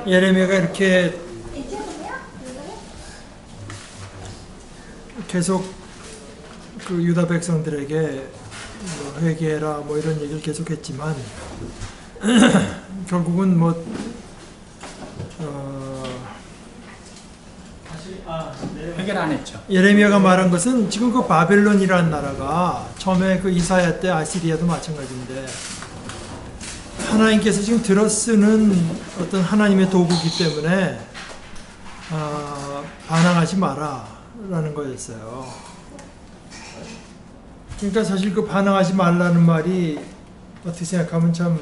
예레미야가 이렇게 계속 그 유다 백성들에게 뭐 회개해라 뭐 이런 얘기를 계속했지만 결국은 뭐 해결 안 했죠. 예레미야가 말한 것은 지금 그 바벨론이라는 나라가 처음에 그 이사야 때 아시리아도 마찬가지인데 하나님께서 지금 들어 쓰는 어떤 하나님의 도구이기 때문에 반항하지 마라라는 거였어요. 그러니까 사실 그 반항하지 말라는 말이 어떻게 생각하면 참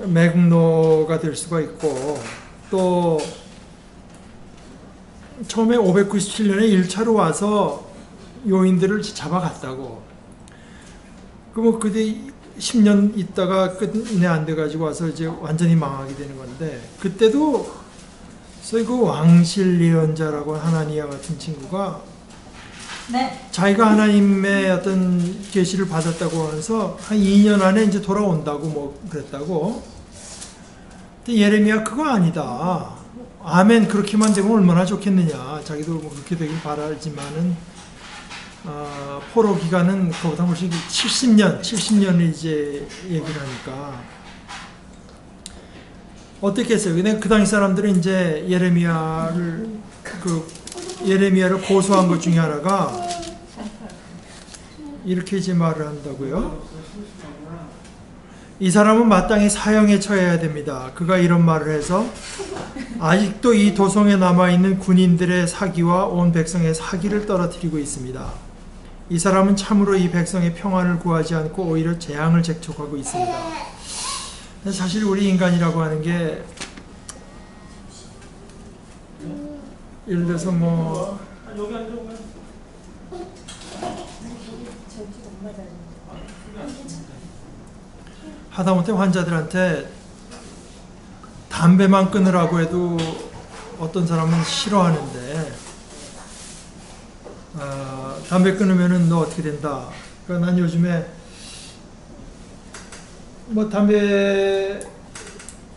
매국노가 될 수가 있고 또 처음에 597년에 1차로 와서 요인들을 잡아갔다고. 그럼 그때 10년 있다가 끝내 안 돼가지고 와서 이제 완전히 망하게 되는 건데 그때도 소위 그 왕실 예언자라고 하나니아 같은 친구가 자기가 하나님의 어떤 계시를 받았다고 하면서 한 2년 안에 이제 돌아온다고 뭐 그랬다고. 근데 예레미야 그거 아니다. 아멘 그렇게만 되면 얼마나 좋겠느냐. 자기도 뭐 그렇게 되길 바라지만은 포로 기간은 그보다 훨씬 70년을 이제 얘기를 하니까 어떻겠어요? 근데 그 당시 사람들은 이제 예레미야를 고소한 것 중에 하나가 이렇게 이제 말을 한다고요. 이 사람은 마땅히 사형에 처해야 됩니다. 그가 이런 말을 해서 아직도 이 도성에 남아있는 군인들의 사기와 온 백성의 사기를 떨어뜨리고 있습니다. 이 사람은 참으로 이 백성의 평안을 구하지 않고 오히려 재앙을 재촉하고 있습니다. 사실 우리 인간이라고 하는 게 예를 들어서 뭐 하다못해 환자들한테 담배만 끊으라고 해도 어떤 사람은 싫어하는데 담배 끊으면은 너 어떻게 된다. 그러니까 난 요즘에 뭐 담배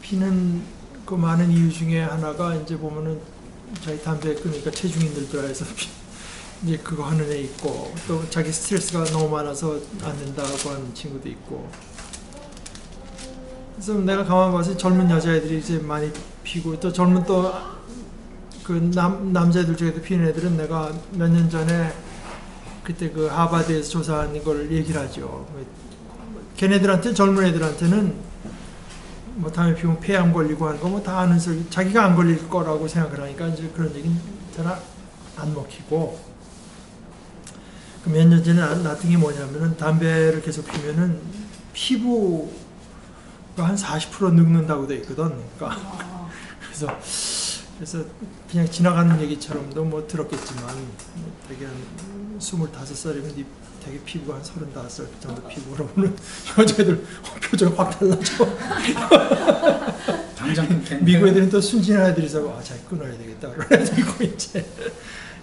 피는 그 많은 이유 중에 하나가 이제 보면은 자기 담배 끊으니까 체중이 늘더라 해서 이제 그거 하는 애 있고 또 자기 스트레스가 너무 많아서 안 된다고 하는 친구도 있고. 그래서 내가 가만 봐서 젊은 여자애들이 이제 많이 피고 또 젊은 또 그 남자애들 중에도 피는 애들은 내가 몇 년 전에 그때 그 하버드에서 조사한 걸 얘기를 하죠. 걔네들한테 젊은 애들한테는 뭐 담배 피우면 폐암 걸리고 하는 거 뭐 다 아는 소리 자기가 안 걸릴 거라고 생각을 하니까 이제 그런 얘기는 잘 안 먹히고 그 몇 년 전에 나쁜 게 뭐냐면은 담배를 계속 피면은 피부가 한 40% 늙는다고 돼 있거든. 그러니까 그래서 그냥 지나가는 얘기처럼도 뭐 들었겠지만 되게 한 25살이면 되게 피부가 한 35살 정도 피부로 보는 여자애들 표정이 확 달라져. 미국 애들은 또 순진한 애들이서 자기 끊어야 되겠다 그런 애들 있고 이제.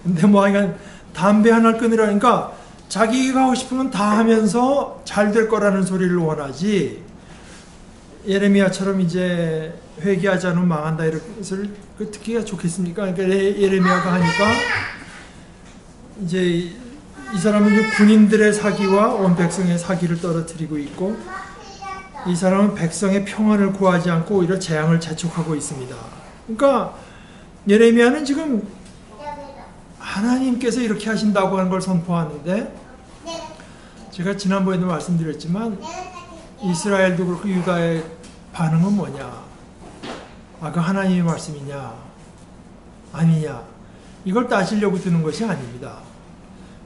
근데 뭐 하여간 담배 하나를 끊으라니까 자기가 하고 싶은 건 다 하면서 잘 될 거라는 소리를 원하지. 예레미야처럼 이제 회개하지 않으면 망한다 이런 것을 듣기가 좋겠습니까? 그러니까 예레미야가 하니까 이제 이 사람은 이제 군인들의 사기와 온 백성의 사기를 떨어뜨리고 있고 이 사람은 백성의 평안을 구하지 않고 오히려 재앙을 재촉하고 있습니다. 그러니까 예레미야는 지금 하나님께서 이렇게 하신다고 하는 걸 선포하는데 제가 지난번에도 말씀드렸지만 이스라엘도 그렇고 유다의 반응은 뭐냐? 그 하나님의 말씀이냐? 아니냐? 이걸 따지려고 드는 것이 아닙니다.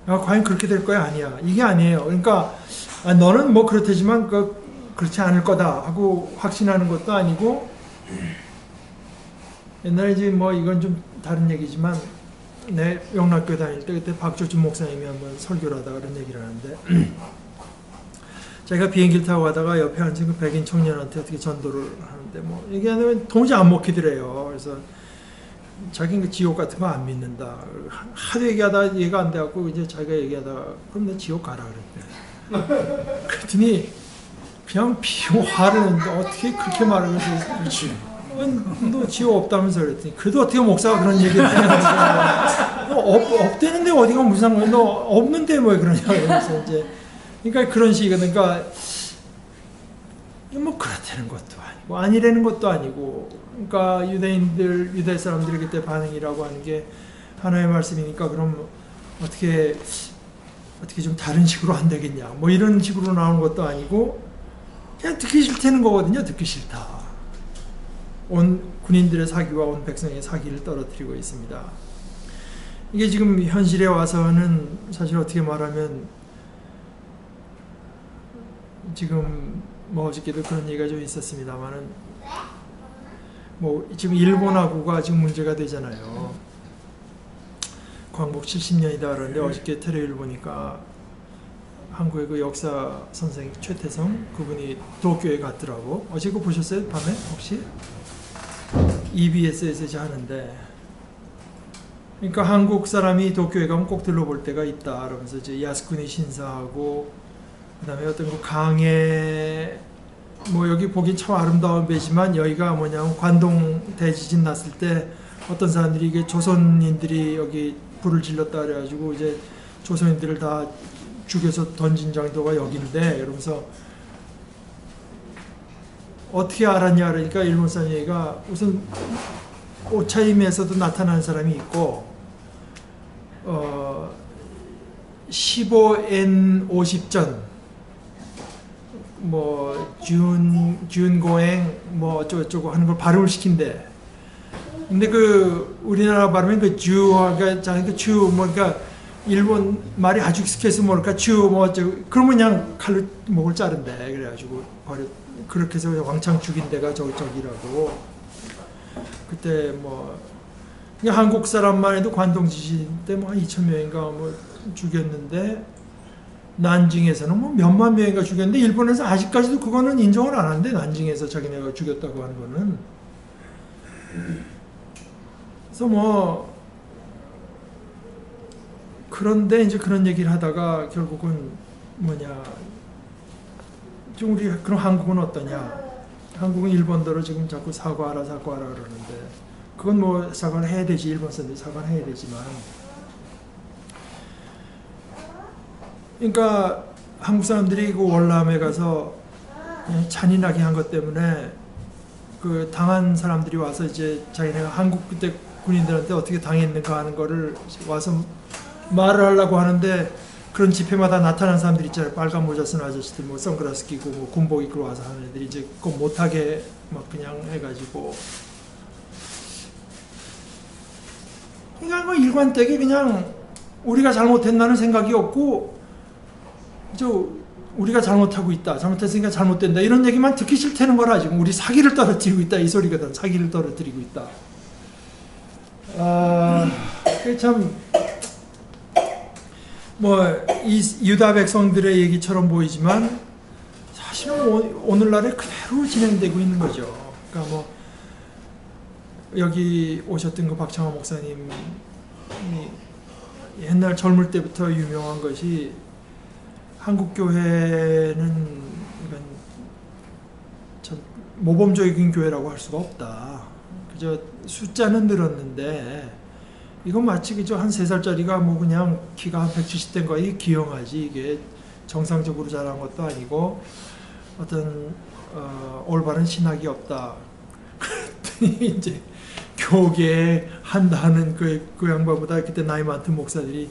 과연 그렇게 될 거야? 아니야. 이게 아니에요. 그러니까 너는 뭐 그렇다지만 그렇지 않을 거다 하고 확신하는 것도 아니고 옛날에 이제 뭐 이건 좀 다른 얘기지만 내 영락교회 다닐 때 그때 박조준 목사님이 한번 설교를 하다가 그런 얘기를 하는데 제가 비행기를 타고 가다가 옆에 앉은 그 백인 청년한테 어떻게 전도를 하는데 뭐 얘기하면 도무지 안 먹히더래요. 그래서 자기는 그 지옥 같은 거 안 믿는다. 하도 얘기하다가 이해가 안 돼갖고 이제 자기가 얘기하다가 그럼 내 지옥 가라 그랬대. 그랬더니 그냥 화를 냈는데 어떻게 그렇게 말하면서 그렇지. 너 지호 없다면서 그랬더니 그래도 어떻게 목사가 그런 얘기를 하냐. 너 없대는데 어디가 무슨 상관이야. 너 없는데 뭐 그러냐. 그러면서 이제 그러니까 그런 식이거든. 그러니까 뭐 그렇다는 것도 아니고 아니라는 것도 아니고 그러니까 유대 사람들이 그때 반응이라고 하는 게 하나의 말씀이니까 그럼 어떻게 좀 다른 식으로 안 되겠냐 뭐 이런 식으로 나오는 것도 아니고 그냥 듣기 싫다는 거거든요. 듣기 싫다. 온 군인들의 사기와 온 백성의 사기를 떨어뜨리고 있습니다. 이게 지금 현실에 와서는 사실 어떻게 말하면 지금 뭐 어저께도 그런 얘기가 좀 있었습니다만은 뭐 지금 일본하고가 지금 문제가 되잖아요. 광복 70년이다 그러는데 어저께 테레비를 보니까 한국의 그 역사 선생 최태성 그분이 도쿄에 갔더라고. 어제 그거 보셨어요? 밤에 혹시? EBS에서 이제 하는데 그러니까 한국 사람이 도쿄에 가면 꼭 들러볼 때가 있다 그러면서 이제 야스쿠니 신사하고 그다음에 어떤 그 강에 뭐 여기 보긴 참 아름다운 배지만 여기가 뭐냐면 관동 대지진 났을 때 어떤 사람들이 이게 조선인들이 여기 불을 질렀다 그래가지고 이제 조선인들을 다 죽여서 던진 장소가 여기인데 이러면서 어떻게 알았냐 그러니까 일본 사람 얘기가 우선 오차임에서도 나타난 사람이 있고 15N 50전 뭐 준고행 뭐 어쩌고저쩌고 하는 걸 발음을 시킨대. 근데 그 우리나라 발음은 그 주가 그 주 뭐 그러니까 일본 말이 아주 익숙해서 뭐랄까 주 뭐 어쩌고 그러면 그냥 칼로 목을 자른대. 그래가지고 버려 그렇게 해서 왕창 죽인 데가 저기라고. 그때 뭐 그냥 한국 사람만 해도 관동 지진 때 뭐 한 2,000명인가 뭐 죽였는데 난징에서는 뭐 몇만 명인가 죽였는데 일본에서 아직까지도 그거는 인정을 안 하는데 난징에서 자기네가 죽였다고 하는 거는. 그래서 뭐 그런데 이제 그런 얘기를 하다가 결국은 뭐냐 좀 우리 그럼 한국은 어떠냐? 한국은 일본대로 지금 자꾸 사과하라 그러는데 그건 뭐 사과를 해야 되지. 일본 사람들이 사과를 해야 되지만 그러니까 한국 사람들이 그 월남에 가서 그냥 잔인하게 한 것 때문에 그 당한 사람들이 와서 이제 자기네가 한국 그때 군인들한테 어떻게 당했는가 하는 거를 와서 말을 하려고 하는데 그런 집회마다 나타난 사람들 있잖아요. 빨간 모자 쓴 아저씨들 뭐 선글라스 끼고 뭐 군복 입고 와서 하는 애들이 이제 그거 못하게 막 그냥 해가지고 그러니까 뭐 일관되게 그냥 우리가 잘못했다는 생각이 없고 우리가 잘못하고 있다. 잘못했으니까 잘못된다. 이런 얘기만 듣기 싫다는 거라 지금 우리 사기를 떨어뜨리고 있다. 이 소리거든. 사기를 떨어뜨리고 있다. 참 뭐 이 유다 백성들의 얘기처럼 보이지만 사실은 오늘날에 그대로 진행되고 있는 거죠. 그러니까 뭐 여기 오셨던 그 박창호 목사님이 옛날 젊을 때부터 유명한 것이 한국 교회는 참 모범적인 교회라고 할 수가 없다. 그저 숫자는 늘었는데 이건 마치 그저 한 3살짜리가 뭐 그냥 키가 한 170대인 거에 기형하지 이게 정상적으로 자란 것도 아니고 어떤 올바른 신학이 없다. 그랬더니 이제 교계 한다는 그 양반보다 그때 나이 많던 목사들이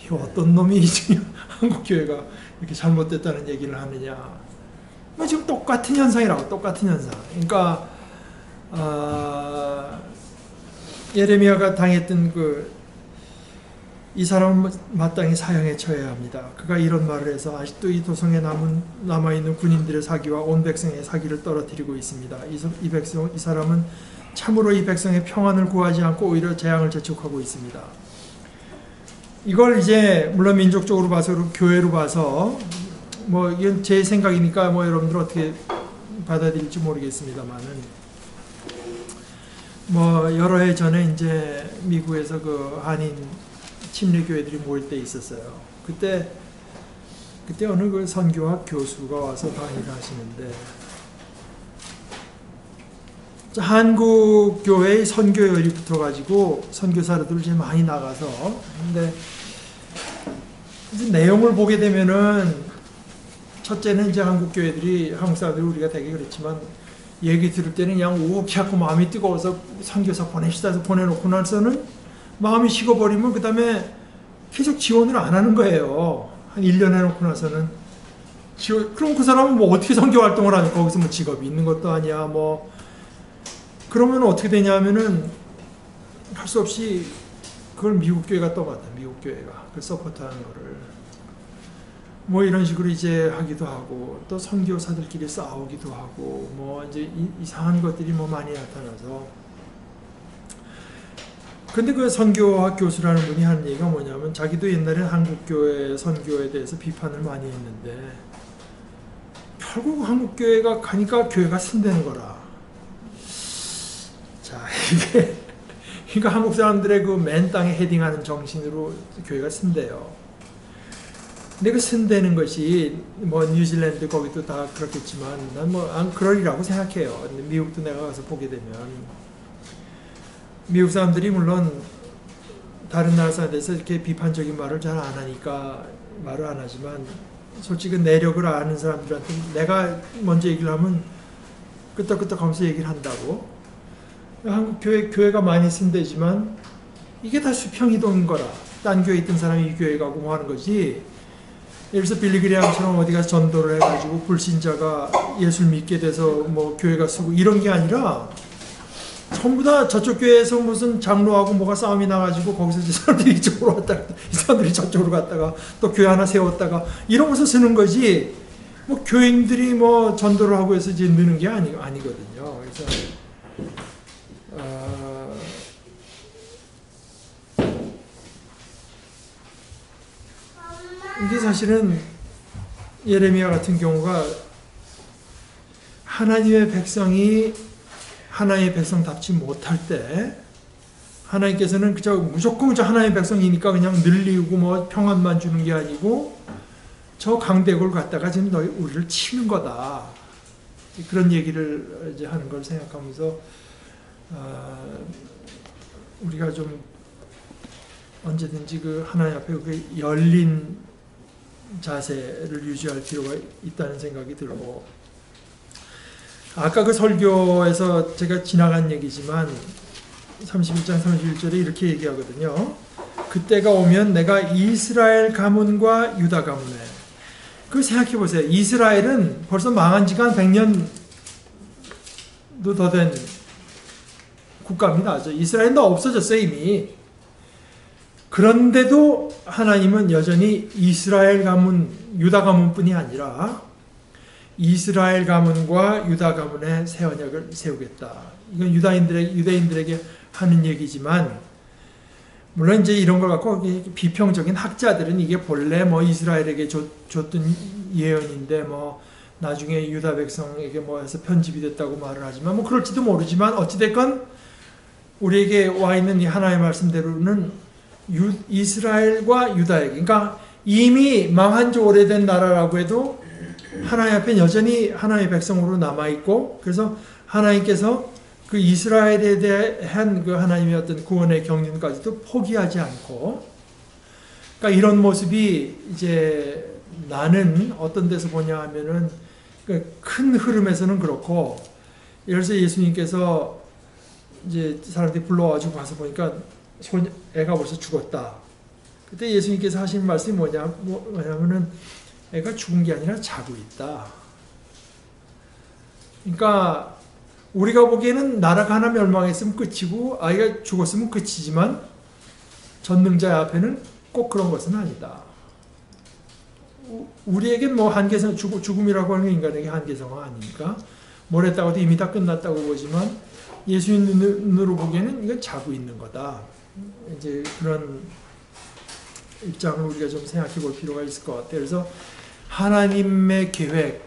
어떤 놈이 지금 한국 교회가 이렇게 잘못됐다는 얘기를 하느냐. 뭐 지금 똑같은 현상이라고 똑같은 현상. 그러니까 예레미야가 당했던 이 사람은 마땅히 사형에 처해야 합니다. 그가 이런 말을 해서 아직도 이 도성에 남아있는 군인들의 사기와 온 백성의 사기를 떨어뜨리고 있습니다. 이 사람은 참으로 이 백성의 평안을 구하지 않고 오히려 재앙을 재촉하고 있습니다. 이걸 이제 물론 민족적으로 봐서 교회로 봐서 뭐 이건 제 생각이니까 뭐 여러분들 어떻게 받아들일지 모르겠습니다만은 뭐 여러 해 전에 이제 미국에서 그 한인 침례교회들이 모일 때 있었어요. 그때 어느 그 선교학 교수가 와서 강의를 하시는데 한국 교회의 선교열이 붙어가지고 선교사들을 이제 많이 나가서, 근데 이제 내용을 보게 되면은 첫째는 이제 한국 교회들이, 한국 사람들이 우리가 되게 그렇지만 얘기 들을 때는 그냥 오기하고 마음이 뜨거워서 선교사 보내시다 해서 보내놓고 나서는 마음이 식어버리면 그 다음에 계속 지원을 안 하는 거예요. 한 1년 해놓고 나서는. 그럼 그 사람은 뭐 어떻게 선교 활동을 하냐? 거기서 뭐 직업이 있는 것도 아니야. 뭐 그러면 어떻게 되냐면은 할 수 없이 그걸 미국 교회가 떠받아. 미국 교회가 그 서포트하는 거를 뭐 이런 식으로 이제 하기도 하고, 또 선교사들끼리 싸우기도 하고, 뭐 이제 이상한 것들이 뭐 많이 나타나서. 근데 그 선교학 교수라는 분이 하는 얘기가 뭐냐면, 자기도 옛날에 한국 교회 선교에 대해서 비판을 많이 했는데 결국 한국 교회가 가니까 교회가 쓴다는 거라. 자, 이게 그러니까 한국 사람들의 그 맨 땅에 헤딩하는 정신으로 교회가 쓴대요. 근데 그 쓴다는 것이 뭐 뉴질랜드 거기도 다 그렇겠지만 난 뭐 안 그러리라고 생각해요. 근데 미국도 내가 가서 보게 되면 미국 사람들이 물론 다른 나라 사람에 대해서 이렇게 비판적인 말을 잘 안 하니까 말을 안 하지만, 솔직히 내력을 아는 사람들한테 내가 먼저 얘기를 하면 끄떡끄떡 하면서 얘기를 한다고. 한국 교회가 많이 쓴대지만 이게 다 수평이동인 거라. 딴 교회에 있던 사람이 이 교회 가고 뭐 하는 거지. 예를 들어서 빌리그레함처럼 어디 가서 전도를 해가지고 불신자가 예수를 믿게 돼서 뭐 교회가 쓰고 이런 게 아니라 전부 다 저쪽 교회에서 무슨 장로하고 뭐가 싸움이 나가지고 거기서 이 사람들이 이쪽으로 왔다가 이 사람들이 저쪽으로 갔다가 또 교회 하나 세웠다가 이러면서 쓰는 거지, 뭐 교인들이 뭐 전도를 하고 해서 이제 느는 게 아니거든요. 그래서 이게 사실은 예레미야 같은 경우가 하나님의 백성이 하나님의 백성답지 못할 때 하나님께서는 그저 무조건 하나님의 백성이니까 그냥 늘리고 뭐 평안만 주는 게 아니고 저 강대국을 갖다가 지금 너희 우리를 치는 거다. 그런 얘기를 이제 하는 걸 생각하면서 우리가 좀 언제든지 그 하나님 앞에 그 열린 자세를 유지할 필요가 있다는 생각이 들고, 아까 그 설교에서 제가 지나간 얘기지만 31장 31절에 이렇게 얘기하거든요. 그때가 오면 내가 이스라엘 가문과 유다 가문에, 그 생각해 보세요. 이스라엘은 벌써 망한 지가 한 100년도 더 된 국가입니다. 이스라엘은 다 없어졌어요 이미. 그런데도 하나님은 여전히 이스라엘 가문, 유다 가문뿐이 아니라 이스라엘 가문과 유다 가문의 새 언약을 세우겠다. 이건 유대인들에게 하는 얘기지만, 물론 이제 이런 걸 갖고 비평적인 학자들은 이게 본래 뭐 이스라엘에게 줬던 예언인데 뭐 나중에 유다 백성에게 뭐 해서 편집이 됐다고 말을 하지만 뭐 그럴지도 모르지만, 어찌됐건 우리에게 와 있는 이 하나님의 말씀대로는 이스라엘과 유다에게, 그러니까 이미 망한 지 오래된 나라라고 해도 하나님 앞에 여전히 하나님의 백성으로 남아있고, 그래서 하나님께서 그 이스라엘에 대한 그 하나님의 어떤 구원의 경륜까지도 포기하지 않고, 그러니까 이런 모습이 이제 나는 어떤 데서 보냐 하면은 그 큰 흐름에서는 그렇고, 예를 들어서 예수님께서 이제 사람들이 불러가지고 가서 보니까 애가 벌써 죽었다. 그때 예수님께서 하신 말씀이 뭐냐면은 애가 죽은 게 아니라 자고 있다. 그러니까 우리가 보기에는 나라가 하나 멸망했으면 끝이고 아이가 죽었으면 끝이지만 전능자 앞에는 꼭 그런 것은 아니다. 우리에겐 뭐 한계성, 죽음이라고 하는 게 인간에게 한계성은 아니니까 뭘 했다고 해도 이미 다 끝났다고 보지만, 예수님 눈으로 보기에는 이건 자고 있는 거다. 이제 그런 입장을 우리가 좀 생각해 볼 필요가 있을 것 같아요. 그래서 하나님의 계획,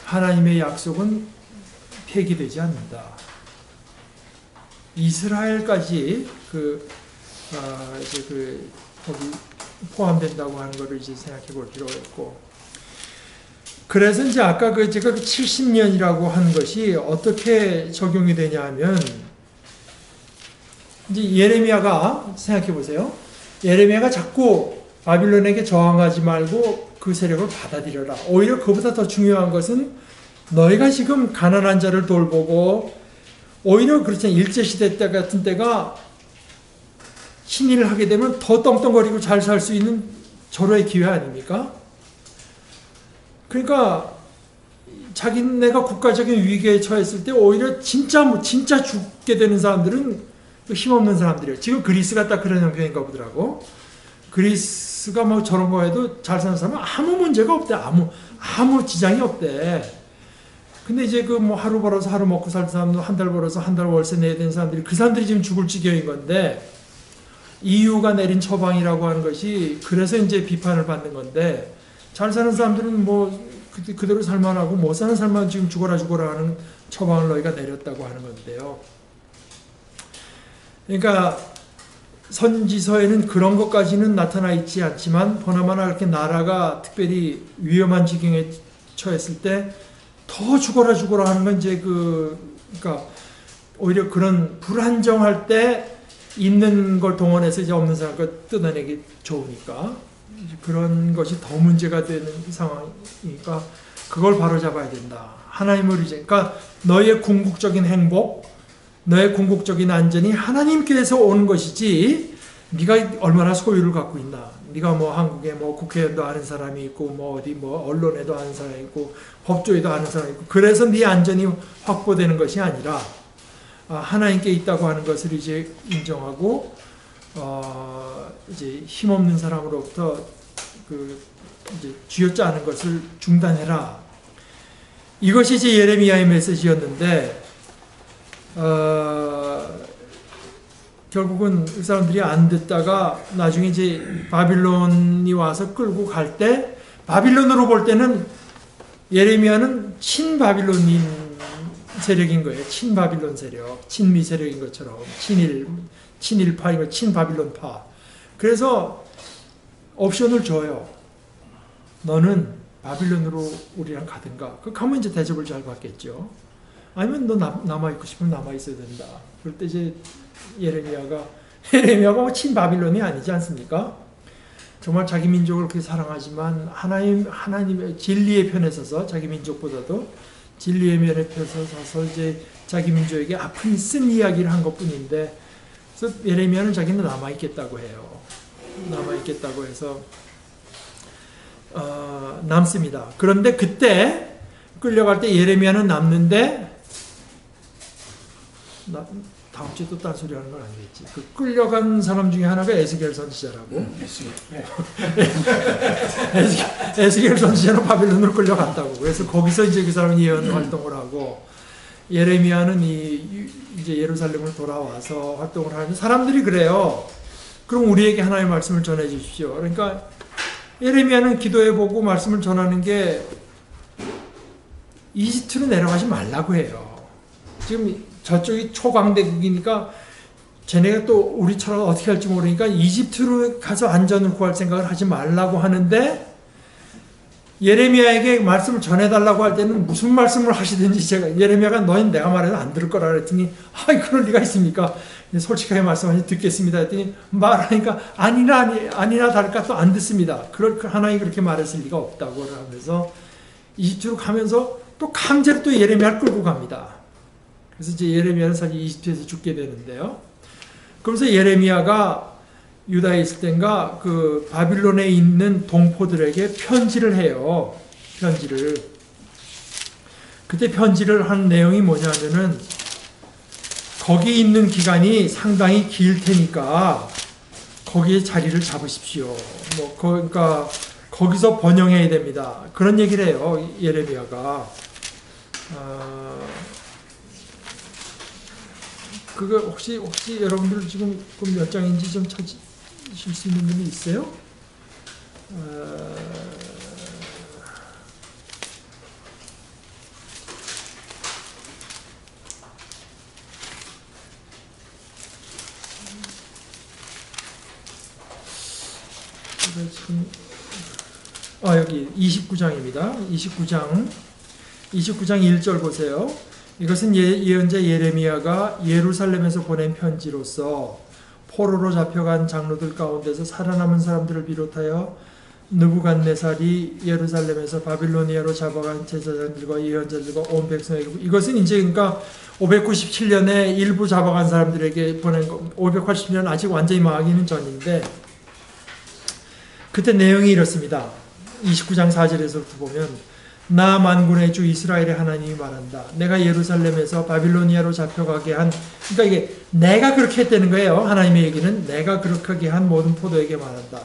하나님의 약속은 폐기되지 않는다. 이스라엘까지 거기 포함된다고 하는 것을 이제 생각해 볼 필요가 있고, 그래서 이제 아까 제가 70년이라고 한 것이 어떻게 적용이 되냐 하면, 이제 예레미야가 생각해 보세요. 예레미야가 자꾸 바빌론에게 저항하지 말고 그 세력을 받아들여라. 오히려 그보다 더 중요한 것은 너희가 지금 가난한 자를 돌보고, 오히려 그렇잖아요. 일제시대 때 같은 때가 신일을 하게 되면 더 떵떵거리고 잘 살 수 있는 절호의 기회 아닙니까? 그러니까 자기네가 국가적인 위기에 처했을 때 오히려 진짜 죽게 되는 사람들은 힘없는 사람들이에요. 지금 그리스가 딱 그런 형편인가 보더라고. 그리스가 뭐 저런 거 해도 잘 사는 사람은 아무 문제가 없대. 아무 지장이 없대. 근데 이제 그 뭐 하루 벌어서 하루 먹고 살 사람도 한 달 벌어서 한 달 월세 내야 되는 사람들이, 그 사람들이 지금 죽을 지경인 건데, EU가 내린 처방이라고 하는 것이 그래서 이제 비판을 받는 건데, 잘 사는 사람들은 뭐 그대로 살만하고 못 사는 사람만 지금 죽어라 하는 처방을 너희가 내렸다고 하는 건데요. 그러니까 선지서에는 그런 것까지는 나타나 있지 않지만, 보나마나 그렇게 나라가 특별히 위험한 지경에 처했을 때 더 죽어라 하는 건 이제 그러니까 오히려 그런 불안정할 때 있는 걸 동원해서 이제 없는 사람 걸 뜯어내기 좋으니까 그런 것이 더 문제가 되는 상황이니까 그걸 바로 잡아야 된다. 하나님을 이제, 그러니까 너의 궁극적인 행복, 너의 궁극적인 안전이 하나님께서 오는 것이지, 네가 얼마나 소유를 갖고 있나. 네가 뭐 한국에 뭐 국회의원도 아는 사람이 있고, 뭐 어디 뭐 언론에도 아는 사람이 있고, 법조에도 아는 사람이 있고, 그래서 네 안전이 확보되는 것이 아니라 하나님께 있다고 하는 것을 이제 인정하고, 이제 힘없는 사람으로부터 이제 쥐어짜는 것을 중단해라. 이것이 이제 예레미야의 메시지였는데, 결국은 그 사람들이 안 듣다가 나중에 이제 바빌론이 와서 끌고 갈 때, 바빌론으로 볼 때는 예레미야는 친바빌론인 세력인 거예요. 친바빌론 세력, 친미 세력인 것처럼 친일파이고 친바빌론파. 그래서 옵션을 줘요. 너는 바빌론으로 우리랑 가든가. 그 가면 이제 대접을 잘 받겠죠. 아니면 너 남아 있고 싶으면 남아 있어야 된다. 그럴 때 이제 예레미야가 뭐 친바빌론이 아니지 않습니까? 정말 자기 민족을 그렇게 사랑하지만 하나님의 진리의 편에 서서, 자기 민족보다도 진리의 면에 서서 이제 자기 민족에게 아픈 쓴 이야기를 한 것뿐인데, 그래서 예레미야는 자기는 남아 있겠다고 해요. 남아 있겠다고 해서 남습니다. 그런데 그때 끌려갈 때 예레미야는 남는데, 다음 주에 또 딴소리 하는 건 아니겠지. 그 끌려간 사람 중에 하나가 에스겔 선지자라고. 에스겔 선지자는 바빌론으로 끌려갔다고. 그래서 거기서 이제 그 사람은 예언 활동을 하고, 예레미야는 이제 예루살렘을 돌아와서 활동을 하는데, 사람들이 그래요. 그럼 우리에게 하나님의 말씀을 전해 주십시오. 그러니까 예레미야는 기도해보고 말씀을 전하는 게 이집트로 내려가지 말라고 해요. 지금 저쪽이 초강대국이니까 쟤네가 또 우리처럼 어떻게 할지 모르니까 이집트로 가서 안전을 구할 생각을 하지 말라고 하는데, 예레미야에게 말씀을 전해달라고 할 때는 무슨 말씀을 하시든지, 제가 예레미야가 너희는 내가 말해도 안 들을 거라 그랬더니, 그럴 리가 있습니까? 솔직하게 말씀하시 듣겠습니다 했더니, 말하니까 아니나 다를까 또 안 듣습니다. 하나님이 그렇게 말했을 리가 없다고 하면서 이집트로 가면서 또 강제로 또 예레미야를 끌고 갑니다. 그래서 이제 예레미야는 사실 이집트에서 죽게 되는데요. 그러면서 예레미야가 유다에 있을 땐가 그 바빌론에 있는 동포들에게 편지를 해요. 편지를. 그때 편지를 한 내용이 뭐냐면은, 거기 있는 기간이 상당히 길 테니까 거기에 자리를 잡으십시오. 그러니까 거기서 번영해야 됩니다. 그런 얘기를 해요, 예레미야가. 그거 혹시 여러분들 지금 몇 장인지 좀 찾으실 수 있는 분이 있어요? 제가 지금 여기 29장입니다. 29장 1절 보세요. 이것은 예언자 예레미야가 예루살렘에서 보낸 편지로서 포로로 잡혀간 장로들 가운데서 살아남은 사람들을 비롯하여 느부갓네살이 예루살렘에서 바빌로니아로 잡아간 제사장들과 예언자들과 온 백성에게, 이것은 이제 그러니까 597년에 일부 잡아간 사람들에게 보낸 거, 580년 아직 완전히 망하기는 전인데, 그때 내용이 이렇습니다. 29장 4절에서부터 보면, 나 만군의 주 이스라엘의 하나님이 말한다. 내가 예루살렘에서 바빌로니아로 잡혀가게 한, 그러니까 이게 내가 그렇게 했다는 거예요. 하나님의 얘기는 내가 그렇게 한 모든 포로에게 말한다.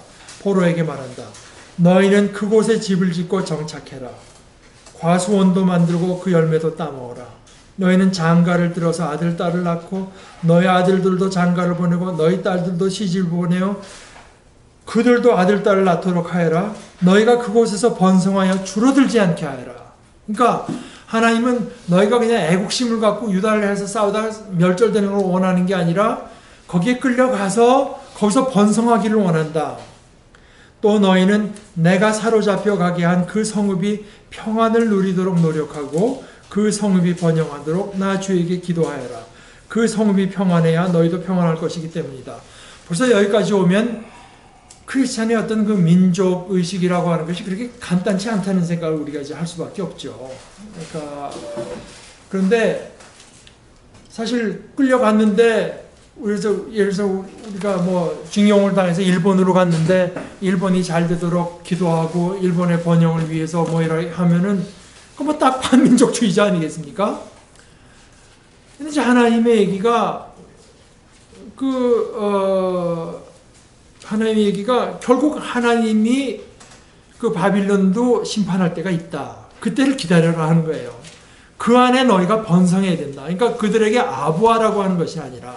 너희는 그곳에 집을 짓고 정착해라. 과수원도 만들고 그 열매도 따먹어라. 너희는 장가를 들어서 아들, 딸을 낳고 너희 아들들도 장가를 보내고 너희 딸들도 시집을 보내어 그들도 아들, 딸을 낳도록 하여라. 너희가 그곳에서 번성하여 줄어들지 않게 하여라. 그러니까 하나님은 너희가 그냥 애국심을 갖고 유다를 해서 싸우다가 멸절되는 걸 원하는 게 아니라 거기에 끌려가서 거기서 번성하기를 원한다. 또 너희는 내가 사로잡혀 가게 한 그 성읍이 평안을 누리도록 노력하고 그 성읍이 번영하도록 나 주에게 기도하여라. 그 성읍이 평안해야 너희도 평안할 것이기 때문이다. 벌써 여기까지 오면 크리스찬의 어떤 그 민족 의식이라고 하는 것이 그렇게 간단치 않다는 생각을 우리가 이제 할 수밖에 없죠. 그러니까 그런데 사실 끌려갔는데, 그래서 예를 들어서 우리가 뭐 징용을 당해서 일본으로 갔는데 일본이 잘 되도록 기도하고 일본의 번영을 위해서 뭐 이렇게 하면은 그 뭐 딱 반민족주의자 아니겠습니까? 근데 이제 하나님의 얘기가 하나님의 얘기가 결국 하나님이 그 바빌론도 심판할 때가 있다. 그때를 기다려라 하는 거예요. 그 안에 너희가 번성해야 된다. 그러니까 그들에게 아부하라고 하는 것이 아니라,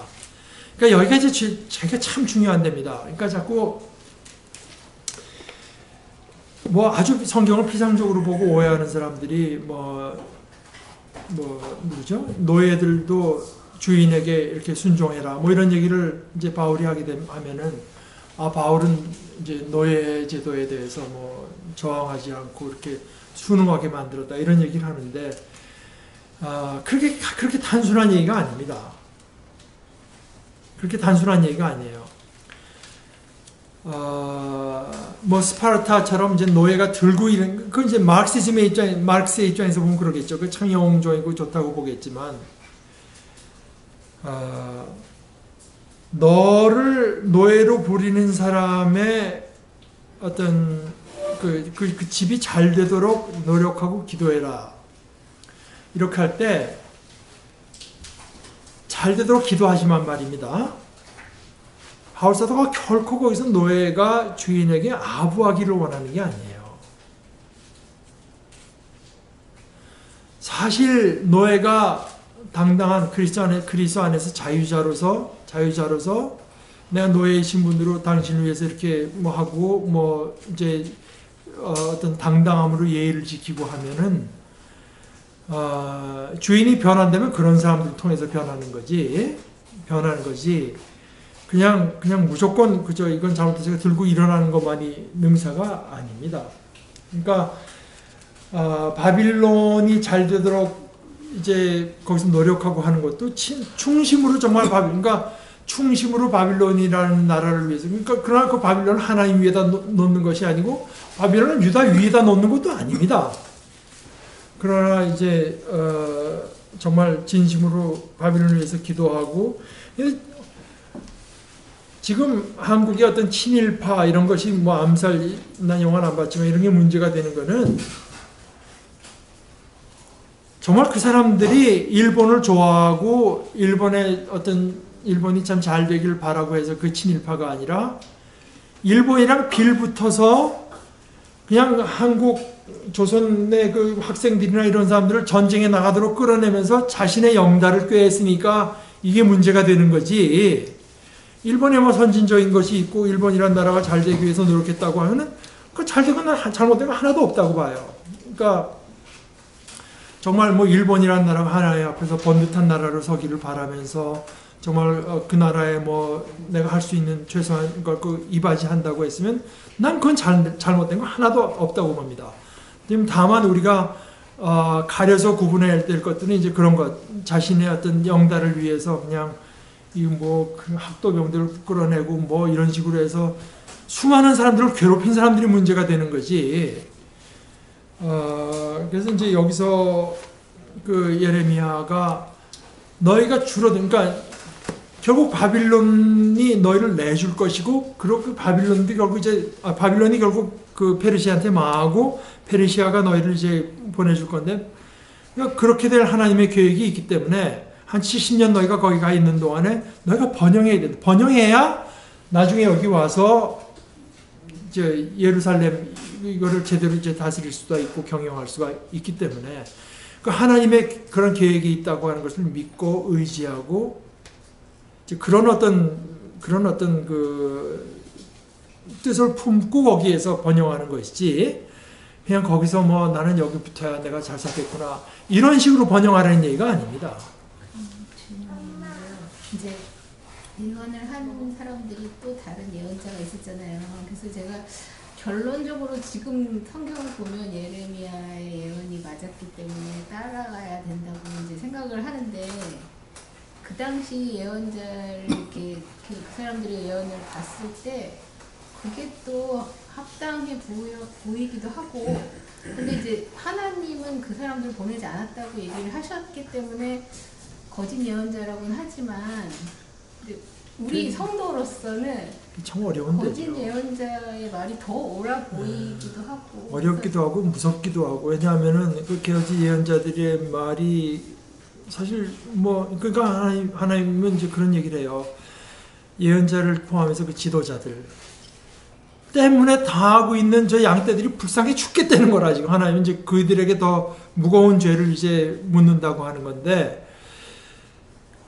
그러니까 여기가 이제 자기가 참 중요한 데입니다. 그러니까 자꾸 뭐 아주 성경을 피상적으로 보고 오해하는 사람들이 뭐죠? 노예들도 주인에게 이렇게 순종해라. 뭐 이런 얘기를 이제 바울이 하게 하면은, 바울은 이제 노예 제도에 대해서 뭐 저항하지 않고 이렇게 순응하게 만들었다. 이런 얘기를 하는데, 그렇게 단순한 얘기가 아닙니다. 그렇게 단순한 얘기가 아니에요. 뭐 스파르타처럼 이제 노예가 들고 이런, 그 이제 마르크스의 입장에서 보면 그러겠죠. 그 참 영웅적이고 좋다고 보겠지만, 너를 노예로 부리는 사람의 어떤 그 집이 잘 되도록 노력하고 기도해라. 이렇게 할 때 잘 되도록 기도하지만 말입니다. 바울 사도가 결코 거기서 노예가 주인에게 아부하기를 원하는 게 아니에요. 사실 노예가 당당한 그리스도 안에서 자유자로서 내가 노예의 신분으로 당신을 위해서 이렇게 뭐 하고 뭐 이제 어떤 당당함으로 예의를 지키고 하면은 주인이 변한다면 그런 사람들 통해서 변하는 거지. 그냥 무조건 그저 이건 잘못해서 들고 일어나는 것만이 능사가 아닙니다. 그러니까 바빌론이 잘 되도록 이제 거기서 노력하고 하는 것도 충심으로 정말 그러니까 충심으로 바빌론이라는 나라를 위해서, 그러나 그 바빌론을 하나님 위에다 놓는 것이 아니고 바빌론은 유다 위에다 놓는 것도 아닙니다. 그러나 이제 정말 진심으로 바빌론을 위해서 기도하고, 지금 한국의 어떤 친일파 이런 것이 뭐 암살, 난 영화는 안 봤지만 이런 게 문제가 되는 거는 정말 그 사람들이 일본을 좋아하고 일본이 참 잘 되길 바라고 해서 그 친일파가 아니라 일본이랑 빌붙어서 그냥 한국 조선의 그 학생들이나 이런 사람들을 전쟁에 나가도록 끌어내면서 자신의 영달을 꾀했으니까 이게 문제가 되는 거지. 일본에 뭐 선진적인 것이 있고 일본이란 나라가 잘 되기 위해서 노력했다고 하면은 그 잘되거나 잘못된 거 하나도 없다고 봐요. 그러니까 정말 뭐 일본이란 나라가 하나의 앞에서 번듯한 나라로 서기를 바라면서 정말 그 나라에 뭐 내가 할 수 있는 최소한 걸 이바지한다고 했으면 난 그건 잘못된 거 하나도 없다고 봅니다. 다만 우리가 가려서 구분해야 될 것들은 이제 그런 것, 자신의 어떤 영달을 위해서 그냥 그 학도병들을 끌어내고 뭐 이런 식으로 해서 수많은 사람들을 괴롭힌 사람들이 문제가 되는 거지. 그래서 이제 여기서 그 예레미야가 너희가 그러니까 결국 바빌론이 너희를 내줄 것이고, 그리고 그 바빌론이 결국 그 페르시아한테 망하고 페르시아가 너희를 이제 보내줄 건데, 그러니까 그렇게 될 하나님의 계획이 있기 때문에 한 70년 너희가 거기 가 있는 동안에 너희가 번영해야 돼. 번영해야 나중에 여기 와서 이제 예루살렘 이거를 제대로 이제 다스릴 수가 있고 경영할 수가 있기 때문에 그 하나님의 그런 계획이 있다고 하는 것을 믿고 의지하고 이제 그런 어떤 그 뜻을 품고 거기에서 번영하는 것이지, 그냥 거기서 뭐 나는 여기 붙어야 내가 잘 살겠구나 이런 식으로 번영하라는 얘기가 아닙니다. 이제 예언을 한 사람들이 또 다른 예언자가 있었잖아요. 그래서 제가 결론적으로 지금 성경을 보면 예레미야의 예언이 맞았기 때문에 따라가야 된다고 이제 생각을 하는데, 그 당시 예언자를 이렇게 그 사람들의 예언을 봤을 때 그게 또 합당해 보이기도 하고, 근데 이제 하나님은 그 사람들 보내지 않았다고 얘기를 하셨기 때문에 거짓 예언자라고는 하지만 우리 성도로서는 참 어려운 거짓 데죠. 예언자의 말이 더 옳아 보이기도 하고 어렵기도 하고 무섭기도 하고, 왜냐하면은 그 거짓 예언자들의 말이 사실 뭐 그러니까 하나님은 이제 그런 얘기를 해요. 예언자를 포함해서 그 지도자들 때문에 당하고 있는 저 양떼들이 불쌍해 죽겠다는 거라. 지금 하나님은 이제 그들에게 더 무거운 죄를 이제 묻는다고 하는 건데,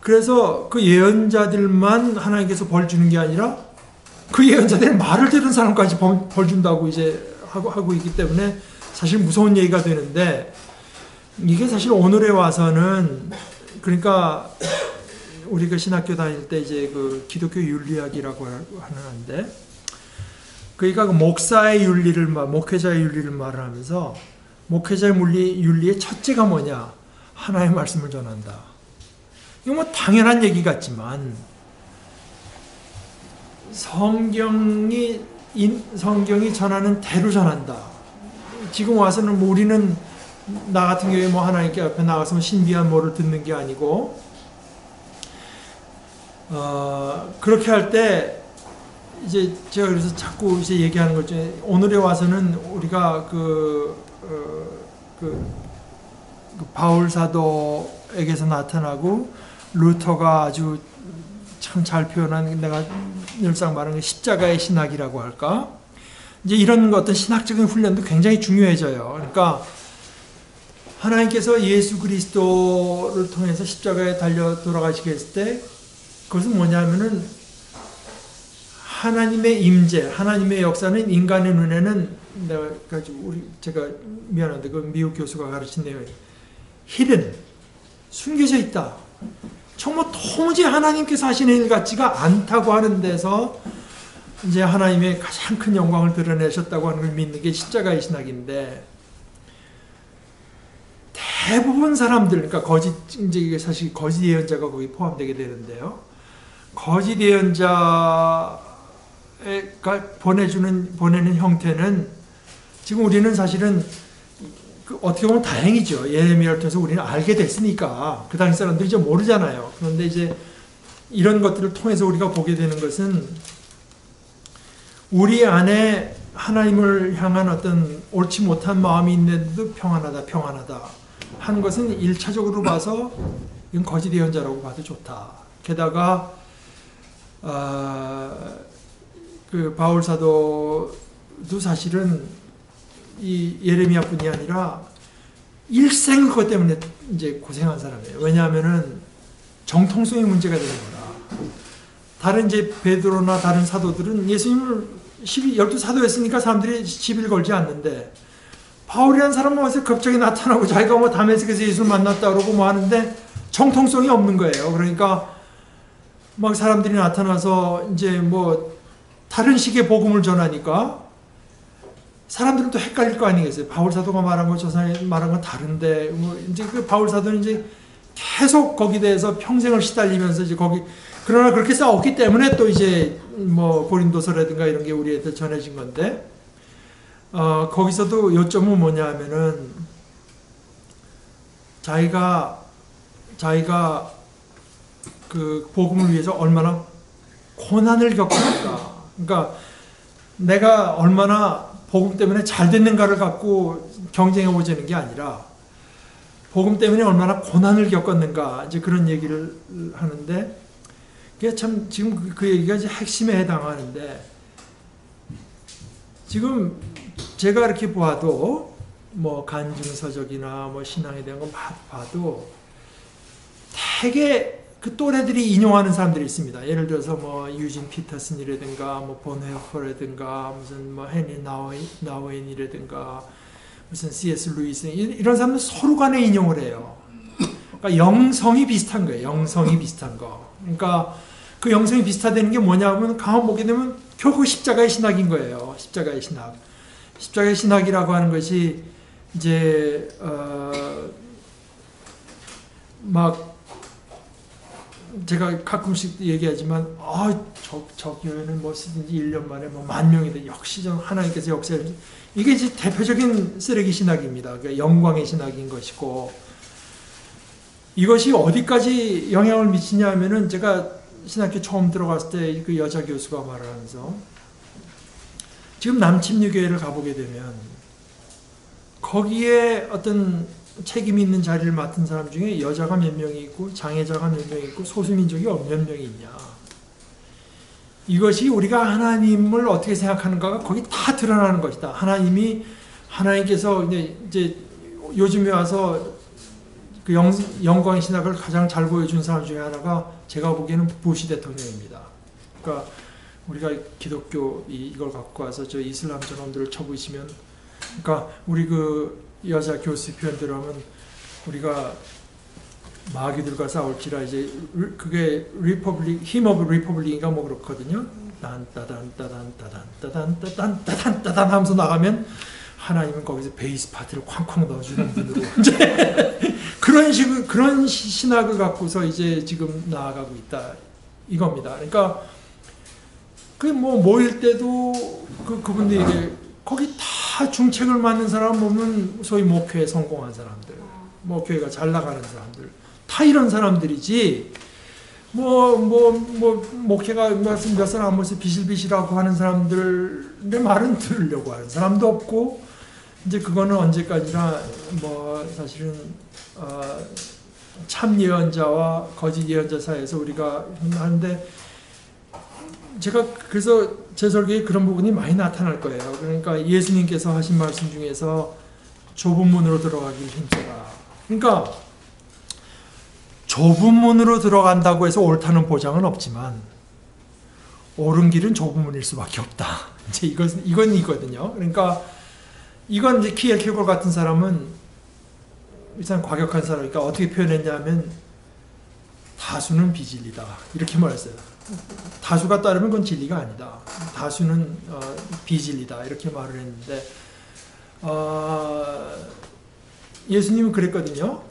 그래서 그 예언자들만 하나님께서 벌 주는 게 아니라 그 예언자들의 말을 들은 사람까지 벌 준다고 이제 하고 있기 때문에 사실 무서운 얘기가 되는데, 이게 사실 오늘에 와서는, 그러니까 우리가 신학교 다닐 때 이제 그 기독교 윤리학이라고 하는데, 그러니까 그 목사의 윤리를 목회자의 윤리를 말을 하면서 목회자의 윤리의 첫째가 뭐냐? 하나의 말씀을 전한다. 이거 뭐 당연한 얘기 같지만 성경이 전하는 대로 전한다. 지금 와서는 뭐 우리는 나 같은 경우에 뭐 하나님께 앞에 나가서 신비한 뭐를 듣는 게 아니고, 그렇게 할 때 이제 제가 그래서 자꾸 이제 얘기하는 것 중에, 오늘에 와서는 우리가 그 바울 사도에게서 나타나고 루터가 아주 참 잘 표현한, 내가 늘상 말하는 십자가의 신학이라고 할까? 이제 이런 어떤 신학적인 훈련도 굉장히 중요해져요. 그러니까 하나님께서 예수 그리스도를 통해서 십자가에 달려 돌아가시게 했을 때 그것은 뭐냐면은 하나님의 임재, 하나님의 역사는 인간의 눈에는, 제가 미안한데 그 미국 교수가 가르친 내용이 hidden, 숨겨져 있다. 정말 도무지 하나님께서 하시는 일 같지가 않다고 하는 데서 이제 하나님의 가장 큰 영광을 드러내셨다고 하는 걸 믿는 게 십자가의 신학인데, 대부분 사람들, 그러니까 이제 이게 사실 거짓 예언자가 거기 포함되게 되는데요. 거짓 예언자가 보내는 형태는, 지금 우리는 사실은 어떻게 보면 다행이죠. 예레미야를 통해서 우리는 알게 됐으니까. 그 당시 사람들이 이제 모르잖아요. 그런데 이제 이런 것들을 통해서 우리가 보게 되는 것은, 우리 안에 하나님을 향한 어떤 옳지 못한 마음이 있는데도 평안하다 하는 것은 1차적으로 봐서 이건 거짓 예언자라고 봐도 좋다. 게다가 그 바울 사도도 사실은 이 예레미야뿐이 아니라 일생 그것 때문에 이제 고생한 사람이에요. 왜냐하면은 정통성의 문제가 되는 거라. 다른 이제 베드로나 다른 사도들은 예수님을 12사도였으니까 사람들이 시비를 걸지 않는데, 바울이라는 사람은 와서 갑자기 나타나고 자기가 뭐 다메섹에서 예수를 만났다 그러고 뭐 하는데 정통성이 없는 거예요. 그러니까 막 사람들이 나타나서 이제 뭐 다른 식의 복음을 전하니까 사람들은 또 헷갈릴 거 아니겠어요. 바울 사도가 말한 거 저 사람이 말한 건 다른데 뭐 이제 그 바울 사도는 이제 계속 거기에 대해서 평생을 시달리면서 이제 거기 그러나 그렇게 싸웠기 때문에 또 이제 뭐 고린도서라든가 이런 게 우리한테 전해진 건데 거기서도 요점은 뭐냐 하면은 자기가 그 복음을 위해서 얼마나 고난을 겪었을까. 그러니까 내가 얼마나 복음 때문에 잘 됐는가를 갖고 경쟁해 보자는 게 아니라 복음 때문에 얼마나 고난을 겪었는가 이제 그런 얘기를 하는데 그게 참 지금 그 얘기가 이제 핵심에 해당하는데 지금 제가 이렇게 봐도 뭐 간증서적이나 뭐 신앙에 대한 건 봐도 되게 그 또래들이 인용하는 사람들이 있습니다. 예를 들어서 뭐 유진 피터슨이라든가 뭐 본헤퍼라든가 무슨 뭐 헤니 나우엔이라든가 무슨 C.S. 루이스 이런 사람들 서로 간에 인용을 해요. 그러니까 영성이 비슷한 거예요. 영성이 비슷한 거. 그러니까 그 영성이 비슷하다는 게 뭐냐면 가만 보게 되면 결국 십자가의 신학인 거예요. 십자가의 신학. 십자가의 신학이라고 하는 것이 이제 막 제가 가끔씩 얘기하지만 저 교회는 뭐 쓰든지 1년 만에 뭐 10,000명이 돼. 역시 저 하나님께서 역사를 이게 이제 대표적인 쓰레기 신학입니다. 그러니까 영광의 신학인 것이고 이것이 어디까지 영향을 미치냐 하면은 제가 신학교 처음 들어갔을 때 그 여자 교수가 말하면서 지금 남침류교회를 가보게 되면 거기에 어떤 책임이 있는 자리를 맡은 사람 중에 여자가 몇 명이 있고 장애자가 몇 명이 있고 소수민족이 몇 명이 있냐. 이것이 우리가 하나님을 어떻게 생각하는가가 거기 다 드러나는 것이다. 하나님께서 이제 요즘에 와서 그 영광의 신학을 가장 잘 보여준 사람 중에 하나가 제가 보기에는 부시 대통령입니다. 그러니까 우리가 기독교 이걸 갖고 와서 저 이슬람 저놈들을 쳐부시면 그러니까 우리 그 여자 교수 표현대로 하면 우리가 마귀들과 싸울지라 이제 그게 힘 오브 리퍼블릭인가 뭐 그렇거든요. 따단 하면서 나가면 하나님은 거기서 베이스 파트를 쾅쾅 넣어주는 분으로 이제 그런 신학을 갖고서 이제 지금 나아가고 있다 이겁니다. 그러니까 그 뭐 모일 때도 그분들이 거기 다 중책을 맡는 사람 보면 소위 목회에 성공한 사람들, 목회가 잘 나가는 사람들, 다 이런 사람들이지. 목회가 몇 사람 한 번씩 비실비실하고 하는 사람들의 말은 들으려고 하는 사람도 없고, 이제 그거는 언제까지나 사실은 참 예언자와 거짓 예언자 사이에서 우리가 하는데. 제가 그래서 제 설교에 그런 부분이 많이 나타날 거예요. 그러니까 예수님께서 하신 말씀 중에서 좁은 문으로 들어가길 힘써라. 그러니까 좁은 문으로 들어간다고 해서 옳다는 보장은 없지만 옳은 길은 좁은 문일 수밖에 없다. 이제 이건 이거든요. 그러니까 이건 이제 키엘케고르 같은 사람은 일단 과격한 사람이니까 어떻게 표현했냐면 다수는 비진리다 이렇게 말했어요. 다수가 따르면 그건 진리가 아니다. 다수는 비진리다 이렇게 말을 했는데 예수님은 그랬거든요.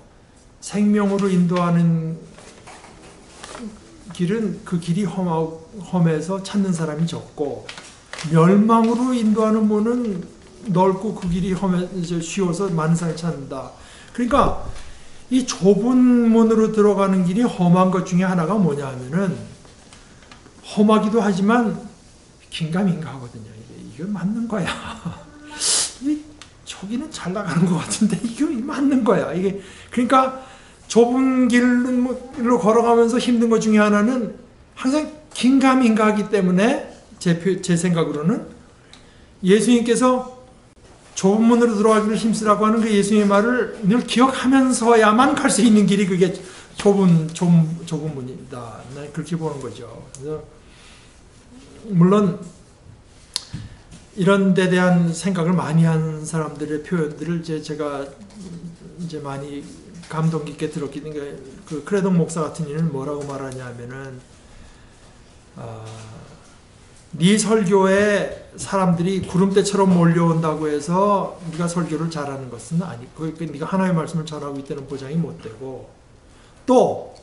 생명으로 인도하는 길은 그 길이 험해서 찾는 사람이 적고 멸망으로 인도하는 문은 넓고 그 길이 쉬워서 많은 사람이 찾는다. 그러니까 이 좁은 문으로 들어가는 길이 험한 것 중에 하나가 뭐냐 하면은 험하기도 하지만 긴가민가하거든요. 이게 맞는 거야. 저기는 잘 나가는 것 같은데 이게 맞는 거야. 이게 그러니까 좁은 길로 걸어가면서 힘든 것 중에 하나는 항상 긴가민가하기 때문에 제 생각으로는 예수님께서 좁은 문으로 들어가기를 힘쓰라고 하는 그 예수님의 말을 늘 기억하면서야만 갈 수 있는 길이 그게 좁은 문이다. 난 그렇게 보는 거죠. 그래서 물론 이런 데 대한 생각을 많이 한 사람들의 표현들을 제가 이제 많이 감동 깊게 들었기 때문에 그 크레동 목사 같은 이는 뭐라고 말하냐 하면은 네 설교에 사람들이 구름대처럼 몰려온다고 해서 네가 설교를 잘하는 것은 아니고, 네가 하나님의 말씀을 전하고 있다는 보장이 못 되고, 또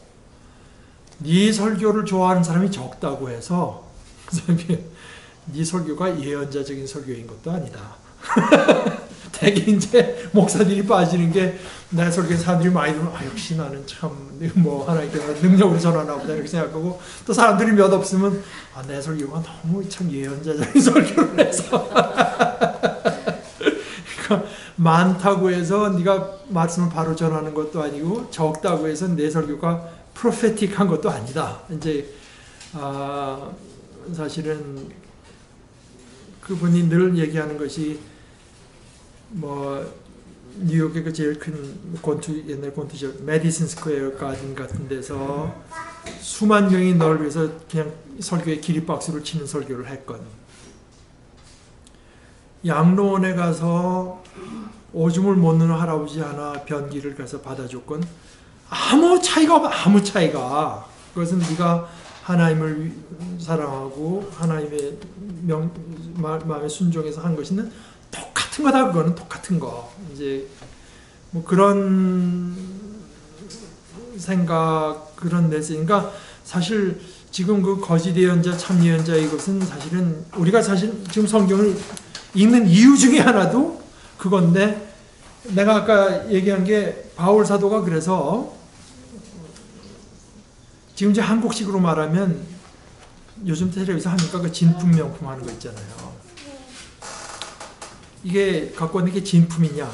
네 설교를 좋아하는 사람이 적다고 해서 네 설교가 예언자적인 설교인 것도 아니다. 되게 이제 목사들이 빠지는 게, 내 설교에 사람들이 많이 들으면 역시 나는 참 뭐 하나님께서 능력으로 전하나 보다 이렇게 생각하고, 또 사람들이 몇 없으면 내 설교가 너무 참 예언자적인 설교를 해서 그러니까 많다고 해서 네가 말씀을 바로 전하는 것도 아니고, 적다고 해서 내 설교가 프로페틱한 것도 아니다. 이제 사실은 그분이 늘 얘기하는 것이, 뭐 뉴욕의 그 제일 큰 옛날 권투죠, 메디슨 스퀘어 가든 같은 데서 수만 명이 널 위해서 그냥 설교에 기립박수를 치는 설교를 했건, 양로원에 가서 오줌을 못 누는 할아버지 하나 변기를 가서 받아줬건, 아무 차이가 없어. 아무 차이가. 그것은 네가 하나님을 사랑하고 하나님의 마음에 순종해서 한 것이는 똑같은 거다. 그거는 똑같은 거. 이제 뭐 그런 생각, 그런 메시지. 그러니까 사실 지금 그 거짓 예언자, 참 예언자, 이것은 사실은 우리가 사실 지금 성경을 읽는 이유 중에 하나도 그건데, 내가 아까 얘기한 게 바울 사도가 그래서 지금 이제 한국식으로 말하면 요즘 텔레비에서 하니까 그 진품 명품 하는 거 있잖아요. 이게 갖고 있는 게 진품이냐?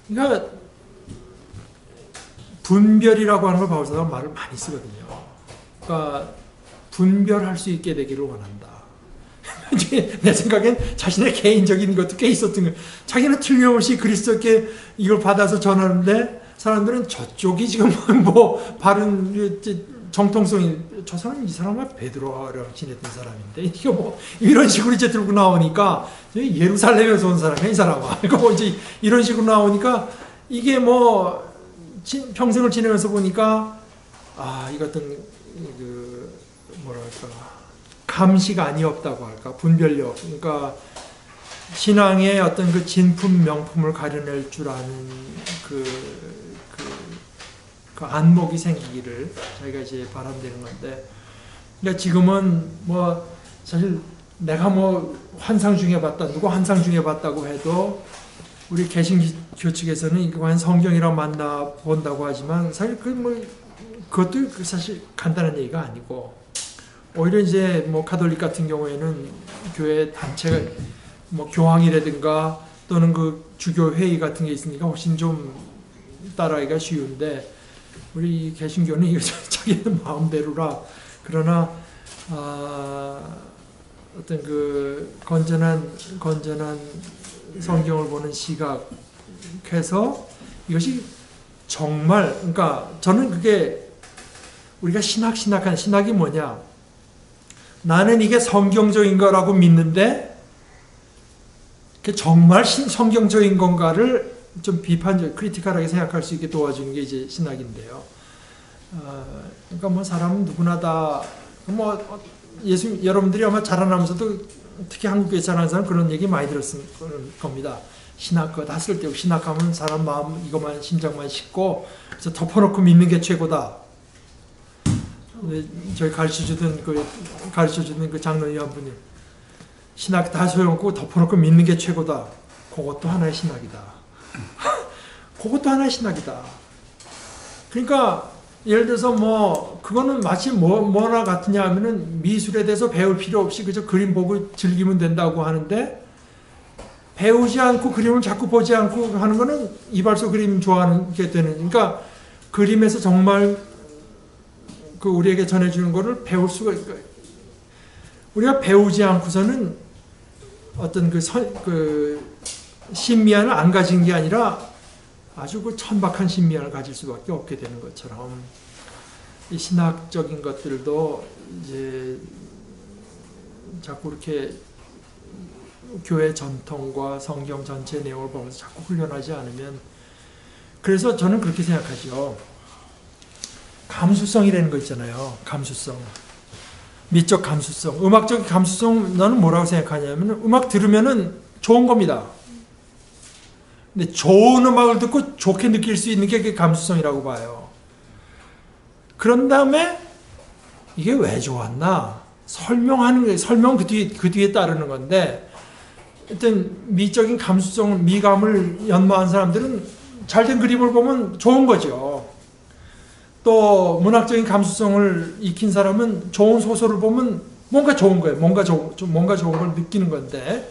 그러니까 분별이라고 하는 걸 바울 사도가 말을 많이 쓰거든요. 그러니까 분별할 수 있게 되기를 원한다. 내 생각엔 자신의 개인적인 것도 꽤 있었던 거예요. 자기는 틀림없이 그리스도께 이걸 받아서 전하는데, 사람들은 저쪽이 지금 뭐 바른 정통성이, 저 사람은 이 사람과 베드로랑 지냈던 사람인데 이게 뭐 이런 식으로 이제 들고 나오니까, 예루살렘에서 온 사람이야 이 사람아. 그리고 이제 이런 식으로 나오니까 이게 뭐 평생을 지내면서 보니까 이것은 그 뭐랄까, 감시가 아니었다고 할까, 분별력. 그러니까 신앙의 어떤 그 진품 명품을 가려낼 줄 아는 그 안목이 생기기를 저희가 이제 바람되는 건데, 그러니까 지금은 뭐 사실 내가 뭐 환상 중에 봤다, 누구 환상 중에 봤다고 해도 우리 개신교 측에서는 이거 성경이랑 만나 본다고 하지만, 사실 그것도 사실 간단한 얘기가 아니고, 오히려 이제 뭐 가톨릭 같은 경우에는 교회 단체가 뭐 교황이라든가 또는 그 주교 회의 같은 게 있으니까 훨씬 좀 따라하기가 쉬운데, 우리 개신교는 이거 자기는 마음대로라. 그러나 어떤 그 건전한 성경을 보는 시각에서 이것이 정말, 그러니까 저는 그게 우리가 신학한 신학이 뭐냐? 나는 이게 성경적인 거라고 믿는데 그게 정말 성경적인 건가를 좀 비판적, 크리티컬하게 생각할 수 있게 도와주는 게 이제 신학인데요. 그러니까 뭐 사람은 누구나 다 뭐 여러분들이 아마 자라나면서도 특히 한국교회 자라는 사람 그런 얘기 많이 들었을 겁니다. 신학 그거 다 쓸데없고, 신학하면 사람 마음 이것만 심장만 씻고 그래서 덮어놓고 믿는 게 최고다. 저희 가르쳐주던 그 장로님 한 분이 신학 다 소용없고 덮어놓고 믿는 게 최고다. 그것도 하나의 신학이다. 그것도 하나의 신학이다. 그러니까 예를 들어서 뭐 그거는 마치 뭐나 같으냐 하면은 미술에 대해서 배울 필요 없이 그저 그림 보고 즐기면 된다고 하는데, 배우지 않고 그림을 자꾸 보지 않고 하는 거는 이발소 그림 좋아하는 게 되는, 그러니까 그림에서 정말 그 우리에게 전해주는 거를 배울 수가, 우리가 배우지 않고서는 어떤 그 신미안을 안 가진 게 아니라 아주 그 천박한 신미안을 가질 수밖에 없게 되는 것처럼, 이 신학적인 것들도 이제 자꾸 이렇게 교회 전통과 성경 전체 내용을 보면서 자꾸 훈련하지 않으면, 그래서 저는 그렇게 생각하죠. 감수성이라는 거 있잖아요. 감수성. 미적 감수성. 음악적 감수성 너는 뭐라고 생각하냐면 음악 들으면은 좋은 겁니다. 근데 좋은 음악을 듣고 좋게 느낄 수 있는 게 그게 감수성이라고 봐요. 그런 다음에 이게 왜 좋았나? 설명하는 게 설명 그 뒤에 따르는 건데 어떤 미적인 감수성, 미감을 연마한 사람들은 잘된 그림을 보면 좋은 거죠. 또 문학적인 감수성을 익힌 사람은 좋은 소설을 보면 뭔가 좋은 거예요. 뭔가 좋은 걸 느끼는 건데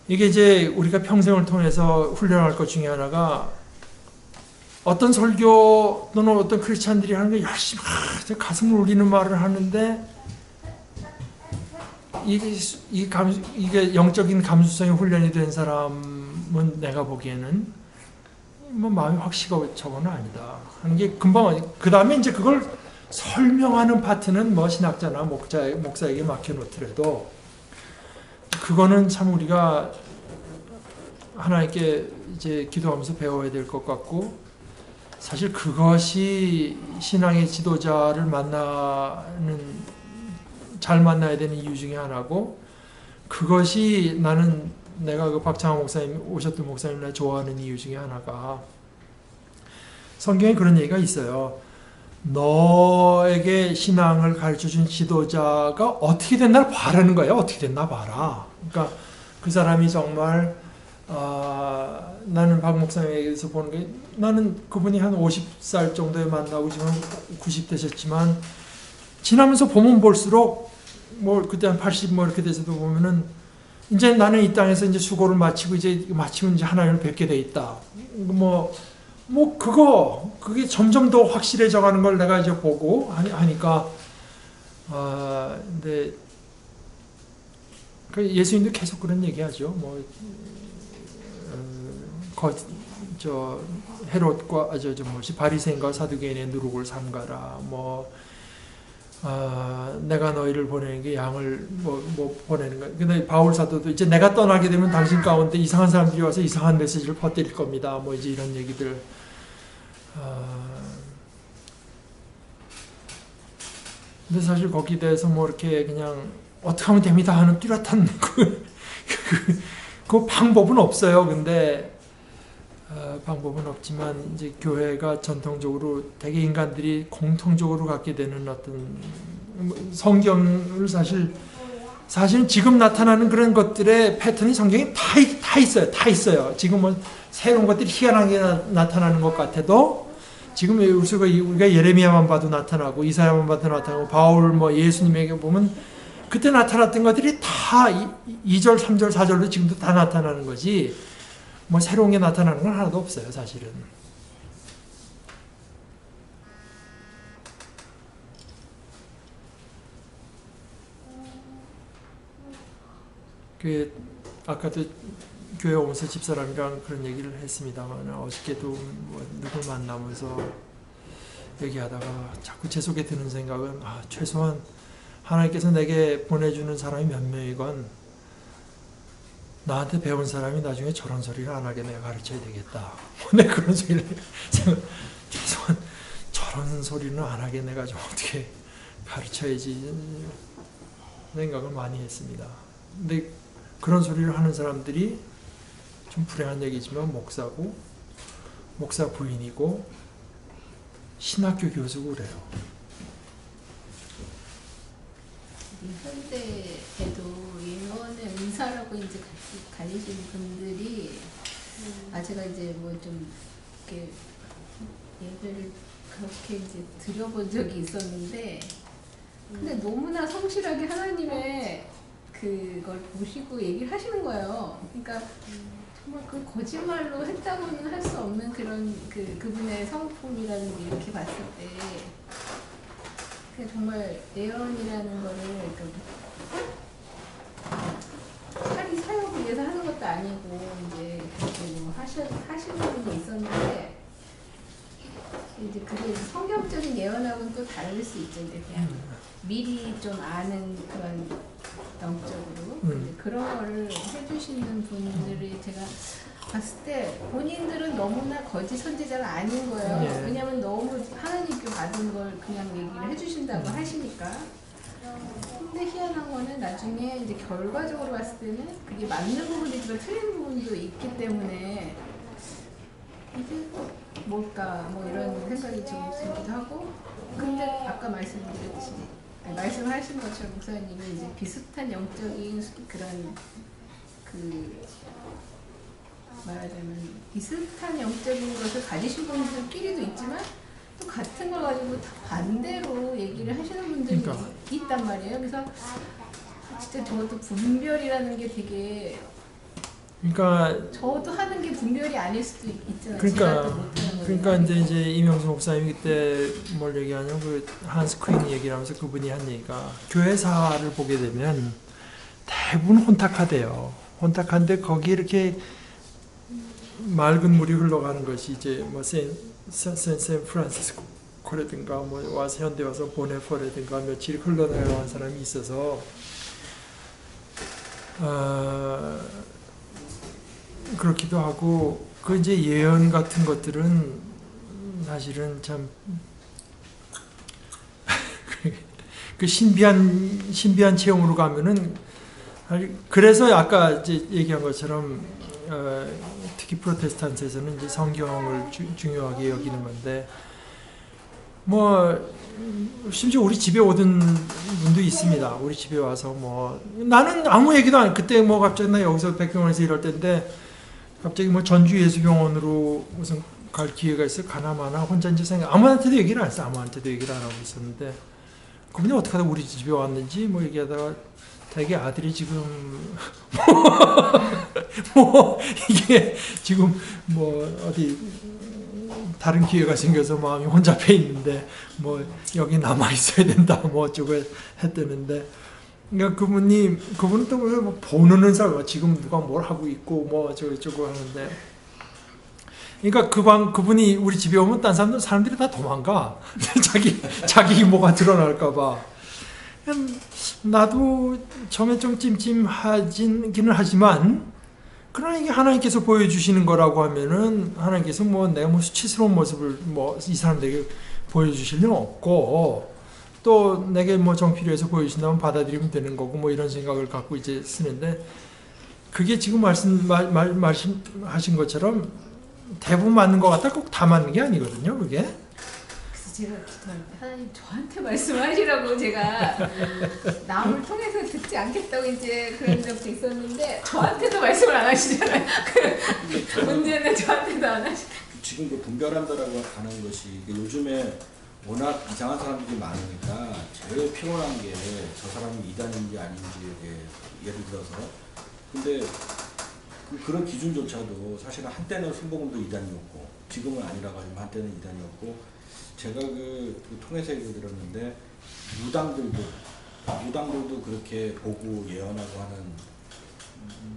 이게 이제 우리가 평생을 통해서 훈련할 것 중에 하나가 어떤 설교 또는 어떤 크리스찬들이 하는 게 열심히 가슴을 울리는 말을 하는데 이게 영적인 감수성이 훈련이 된 사람은 내가 보기에는 뭐 마음이 확 식어져고는 아니다 하는 게 금방 그 다음에 이제 그걸 설명하는 파트는 뭐 신학자나 목사에게 맡겨놓더라도 그거는 참 우리가 하나님께 이제 기도하면서 배워야 될 것 같고 사실 그것이 신앙의 지도자를 잘 만나야 되는 이유 중에 하나고 그것이 내가 그 박창호 목사님 오셨던 목사님을 좋아하는 이유 중에 하나가 성경에 그런 얘기가 있어요. 너에게 신앙을 가르쳐준 지도자가 어떻게 됐나 바라는 거예요. 어떻게 됐나 봐라. 그러니까 그 사람이 정말 나는 박 목사님에게서 보는 게 나는 그분이 한 50살 정도에 만나고 지금 90 되셨지만 지나면서 보면 볼수록 뭐 그때 한 80 뭐 이렇게 돼서도 보면은 이제 나는 이 땅에서 이제 수고를 마치고 이제 마치면 이제 하나님을 뵙게 돼 있다. 그게 점점 더 확실해져 가는 걸 내가 이제 보고 하니까 근데 예수님도 계속 그런 얘기하죠. 헤롯과 바리새인과 사두개인의 누룩을 삼가라. 내가 너희를 보내는 게 양을 보내는 거야. 근데 바울 사도도 이제 내가 떠나게 되면 당신 가운데 이상한 사람들이 와서 이상한 메시지를 퍼뜨릴 겁니다. 이제 이런 얘기들. 근데 사실 거기에 대해서 이렇게 그냥 어떻게 하면 됩니다 하는 뚜렷한 그 방법은 없어요. 근데 방법은 없지만 이제 교회가 전통적으로 대개 인간들이 공통적으로 갖게 되는 어떤 성경을 사실은 지금 나타나는 그런 것들의 패턴이 성경에 다 있어요. 지금 새로운 것들이 희한하게 나타나는 것 같아도 지금 우리가 예레미야만 봐도 나타나고 이사야만 봐도 나타나고 바울 예수님에게 보면 그때 나타났던 것들이 다 2절, 3절, 4절로 지금도 다 나타나는 거지 새로운 게 나타나는 건 하나도 없어요, 사실은. 아까도 교회 오면서 집사람이랑 그런 얘기를 했습니다만 어저께도 누굴 만나면서 얘기하다가 자꾸 제 속에 드는 생각은 최소한 하나님께서 내게 보내주는 사람이 몇 명이건 나한테 배운 사람이 나중에 저런 소리를 안 하게 내가 가르쳐야 되겠다. 내가 그런 소리를 최소한 저런 소리는 안 하게 내가 좀 어떻게 가르쳐야지 생각을 많이 했습니다. 근데 그런 소리를 하는 사람들이 좀 불행한 얘기지만 목사고 목사 부인이고 신학교 교수고 그래요. 현대에도 예언의 의사라고 이제 가리시는 분들이 제가 이제 좀 이렇게 예배를 그렇게 이제 드려본 적이 있었는데 근데 너무나 성실하게 하나님의 그걸 보시고 얘기를 하시는 거예요. 그러니까 정말 그 거짓말로 했다고는 할 수 없는 그런 그분의 성품이라는 게 이렇게 봤을 때 정말 예언이라는 거를 자기 사역을 위해서 하는 것도 아니고 이제 하시는 분이 있었는데 이제 그게 성경적인 예언하고는 또 다를 수 있죠. 이제 그냥 미리 좀 아는 그런 영적으로 그런 거를 해주시는 분들이 제가 봤을 때 본인들은 너무나 거짓 선지자가 아닌 거예요. 예. 왜냐하면 너무 하나님께 받은 걸 그냥 얘기를 해주신다고 하시니까. 근데 희한한 거는 나중에 이제 결과적으로 봤을 때는 그게 맞는 부분도 있지만 틀린 부분도 있기 때문에 이게 뭘까 뭐 이런 생각이 좀 들기도 하고. 근데 아까 말씀드렸듯이 말씀하신 것처럼 목사님이 이제 비슷한 영적인 그런 말하자면 비슷한 영적인 것을 가지신 분들끼리도 있지만 또 같은 걸 가지고 다 반대로 얘기를 하시는 분들이 그러니까. 있단 말이에요. 그래서 진짜 저도 분별이라는 게 되게 그러니까 저도 하는 게 분별이 아닐 수도 있잖아요. 제가 또 그러니까 못하는 거예요. 그러니까 이제 이명수 목사님이 그때 뭘 얘기하냐면 그 한스 퀸 얘기를 하면서 그분이 한 얘기가 교회사를 보게 되면 대부분 혼탁하대요. 혼탁한데 거기 이렇게 맑은 물이 흘러가는 것이 이제 뭐 샌프란시스코라든가 뭐 와서 현대 와서 보네퍼라든가 며칠 흘러나가는 사람이 있어서 그렇기도 하고 그 이제 예언 같은 것들은 사실은 참 그 신비한 체험으로 가면은 그래서 아까 이제 얘기한 것처럼 특히 프로테스탄트에서는 이제 성경을 중요하게 여기는 건데 뭐 심지어 우리 집에 오던 분도 있습니다. 우리 집에 와서 뭐 나는 아무 얘기도 안 그때 뭐 갑자기 나 여기서 백병원에서 일할 때인데 갑자기 뭐 전주 예수병원으로 무슨 갈 기회가 있어 가나마나 혼자인지 생각 아무한테도 얘기를 안 했어. 아무한테도 얘기를 안 하고 있었는데 그분이 어떻게 하다 우리 집에 왔는지 뭐 얘기하다가 되게 아들이 지금 뭐 이게 지금 뭐 어디 다른 기회가 생겨서 마음이 혼잡해 있는데 뭐 여기 남아 있어야 된다 뭐 어쩌고 했다는데 그러니까 그분은 또 뭐 보는 사람 지금 누가 뭘 하고 있고 뭐 저쩌고 하는데 그러니까 그분이 우리 집에 오면 딴 사람들이 다 도망가 자기 이모가 드러날까봐 나도 처음에 좀 찜찜하기는 하지만 그러나 이게 하나님께서 보여주시는 거라고 하면은 하나님께서 뭐 내가 뭐 수치스러운 모습을 뭐 이 사람들에게 보여주실 리는 없고 또 내게 뭐 정필요해서 보여주신다면 받아들이면 되는 거고 뭐 이런 생각을 갖고 이제 쓰는데 그게 지금 말씀하신 것처럼 대부분 맞는 것 같다 꼭 다 맞는 게 아니거든요 그게. 그래서 제가 하나님 저한테 말씀하시라고 제가 남을 통해서 듣지 않겠다고 이제 그런 적도 있었는데 저한테도 말씀을 안 하시잖아요. 문제는 저한테도 안 하시. 지금 그 분별한다라고 하는 것이 요즘에 워낙 이상한 사람들이 많으니까 제일 피곤한 게 저 사람이 이단인지 아닌지 예를 들어서 근데 그런 기준조차도 사실은 한때는 순복음도 이단이었고 지금은 아니라고 하지만 한때는 이단이었고 제가 그 통해서 얘기 들었는데 무당들도 그렇게 보고 예언하고 하는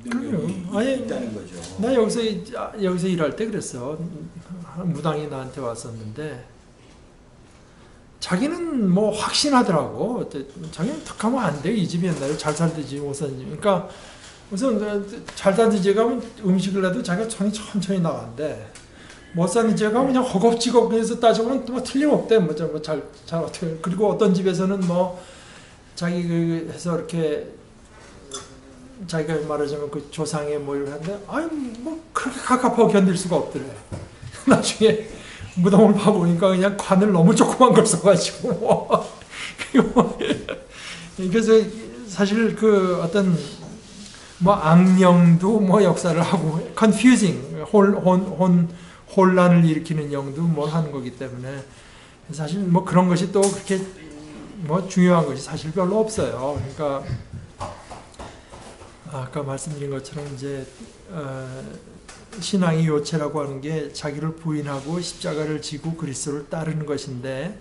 능력이 있다는 거죠. 나 여기서 일할 때 그랬어. 무당이 나한테 왔었는데 자기는 뭐 확신하더라고. 자기는 탁 하면 안 돼. 이 집이 옛날에 잘 살듯이 못 사는 집. 그러니까 우선 잘 사는 집에 가면 음식을 해도 자기가 손이 천천히 나간대. 못 사는 집에 가면 그냥 허겁지겁 해서 따져보면 뭐 틀림없대. 잘 어떻게. 그리고 어떤 집에서는 뭐 자기 해서 이렇게 자기가 말하자면 그 조상의 뭐 이런 하는데 아유 뭐 그렇게 갑갑하고 견딜 수가 없더래. 나중에 무덤을 봐보니까 그냥 관을 너무 조그만 걸 써가지고 그래서 사실 그 어떤 뭐 악령도 뭐 역사를 하고 confusing 혼란을 일으키는 영도 뭘 하는 거기 때문에 사실 뭐 그런 것이 또 그렇게 뭐 중요한 것이 사실 별로 없어요. 그러니까 아까 말씀드린 것처럼 이제 신앙의 요체라고 하는 게 자기를 부인하고 십자가를 지고 그리스도를 따르는 것인데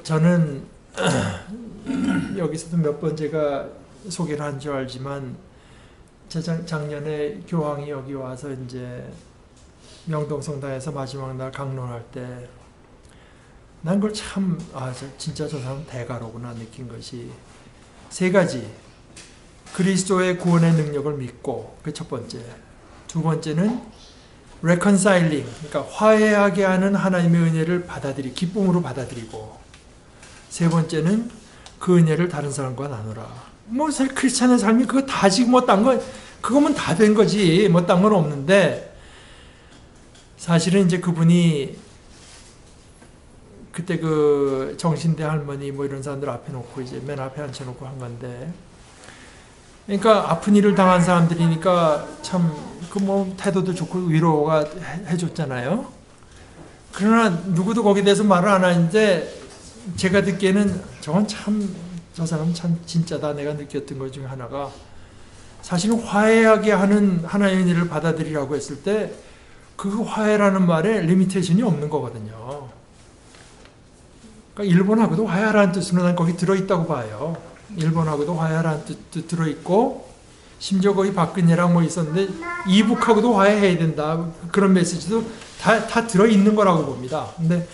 저는 여기서도 몇 번 제가 소개를 한 줄 알지만 작년에 교황이 여기 와서 이제 명동성당에서 마지막 날 강론할 때 난 그걸 참 진짜 저 사람 대가로구나 느낀 것이 세 가지. 그리스도의 구원의 능력을 믿고 그 첫 번째. 두 번째는 reconciling, 그러니까 화해하게 하는 하나님의 은혜를 기쁨으로 받아들이고, 세 번째는 그 은혜를 다른 사람과 나누라. 뭐 크리스찬의 삶이 그거 다 지금 뭐 딴 거, 그거면 다 된 거지. 뭐 딴 건 없는데, 사실은 이제 그분이 그때 그 정신대 할머니 뭐 이런 사람들 앞에 놓고 이제 맨 앞에 앉혀놓고 한 건데, 그러니까 아픈 일을 당한 사람들이니까 참 그 뭐 태도도 좋고 위로가 해줬잖아요. 그러나 누구도 거기에 대해서 말을 안 하는데 제가 듣기에는 저건 참, 저 사람 참 진짜다 내가 느꼈던 것 중에 하나가, 사실은 화해하게 하는 하나의 은혜를 받아들이라고 했을 때 그 화해라는 말에 리미테이션이 없는 거거든요. 그러니까 일본하고도 화해하라는 뜻으로 난 거기 들어있다고 봐요. 일본하고도 화해하라는 뜻도 들어있고, 심지어 거기 박근혜랑 뭐 있었는데 이북하고도 화해해야 된다, 그런 메시지도 다 들어있는 거라고 봅니다. 근데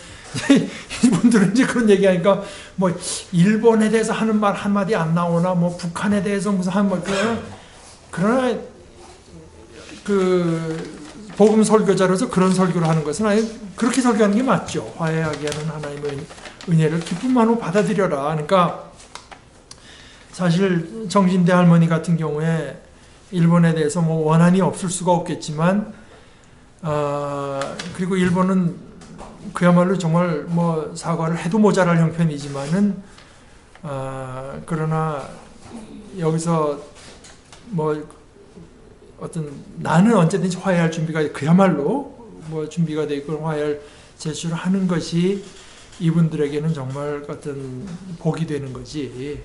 이분들은 이제 그런 얘기하니까 뭐 일본에 대해서 하는 말 한마디 안 나오나, 뭐 북한에 대해서 무슨 한 말, 그러나 그 복음 설교자로서 그런 설교를 하는 것은 아니, 그렇게 설교하는 게 맞죠. 화해하게 하는 하나님의 은혜를 기쁨만으로 받아들여라. 그러니까 사실 정신대 할머니 같은 경우에 일본에 대해서 뭐 원한이 없을 수가 없겠지만, 그리고 일본은 그야말로 정말 뭐 사과를 해도 모자랄 형편이지만은, 그러나 여기서 뭐 어떤 나는 언제든지 화해할 준비가, 그야말로 뭐 준비가 돼 있고 화해할 제출을 하는 것이 이분들에게는 정말 어떤 복이 되는 거지.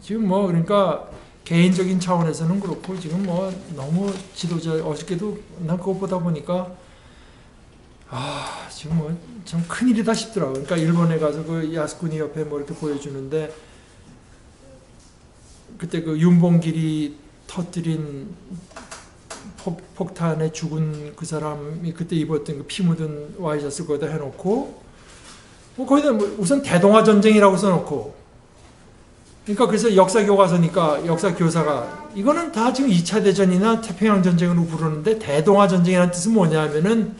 지금 뭐 그러니까 개인적인 차원에서는 그렇고, 지금 뭐 너무 지도자, 어저께도 난 그거 보다 보니까 지금 뭐 참 큰일이다 싶더라고. 그러니까 일본에 가서 그 야스쿠니 옆에 뭐 이렇게 보여주는데, 그때 그 윤봉길이 터뜨린 폭탄에 죽은 그 사람이 그때 입었던 그 피 묻은 와이셔츠 거기다 해놓고, 뭐 거기다 뭐 우선 대동아 전쟁이라고 써놓고, 그러니까 그래서 역사 교과서니까 역사 교사가 이거는 다 지금 2차 대전이나 태평양 전쟁으로 부르는데, 대동아 전쟁이라는 뜻은 뭐냐면은